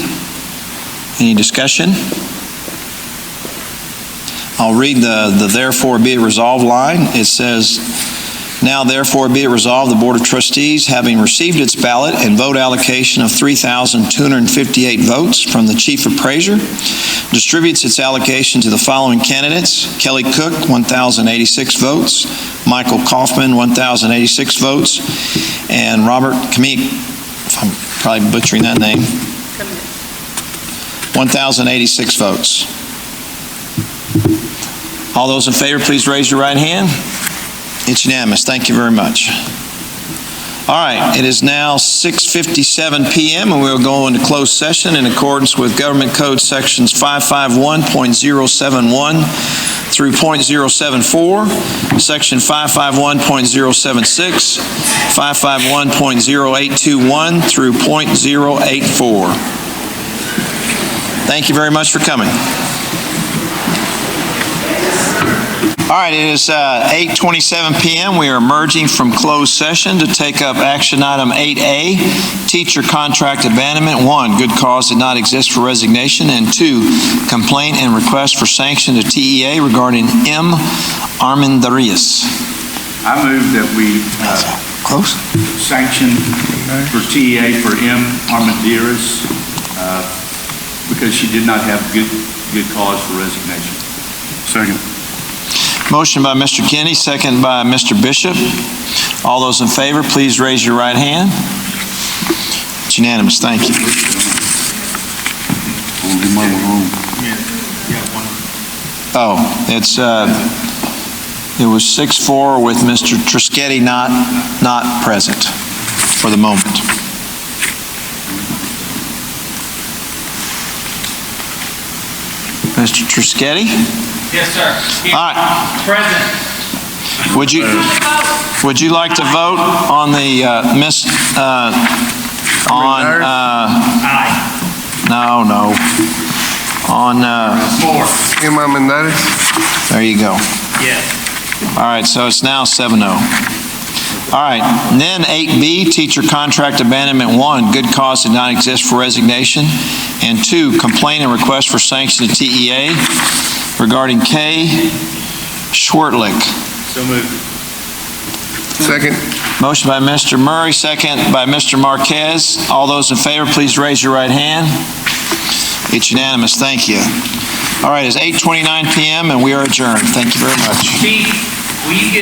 Any discussion? I'll read the therefore be it resolved line. It says, now therefore be it resolved, the Board of Trustees, having received its ballot and vote allocation of 3,258 votes from the Chief Appraiser, distributes its allocation to the following candidates: Kelly Cook, 1,086 votes, Michael Kaufman, 1,086 votes, and Robert Comich, if I'm probably butchering that name, 1,086 votes. All those in favor, please raise your right hand. It's unanimous. Thank you very much. All right, it is now 6:57 p.m. and we'll go into closed session in accordance with Government Code Sections 551.071 through .074, Section 551.076, 551.0821 through .084. Thank you very much for coming. All right, it is 8:27 PM. We are emerging from closed session to take up action item 8A, teacher contract abandonment. 1, good cause did not exist for resignation, and 2, complaint and request for sanction to TEA regarding M. Armendariz. I move that we sanction for TEA for M. Armendariz because she did not have good cause for resignation. Second. Motion by Mr. Kennedy, second by Mr. Bishop. All those in favor, please raise your right hand. It's unanimous. Thank you. Oh, it was 6-4 with Mr. Trischetti not present for the moment. Mr. Trischetti? Yes, sir. All right. Present. Would you like to vote on the Aye. No. On there you go. Yes. All right, so it's now 7-0. All right, and then 8B, teacher contract abandonment. 1, good cause did not exist for resignation, and 2, complaint and request for sanction to TEA regarding K. Schwartlick. So moved. Second. Motion by Mr. Murray, second by Mr. Marquez. All those in favor, please raise your right hand. It's unanimous. Thank you. All right, it's 8:29 PM and we are adjourned. Thank you very much. Chief, will you get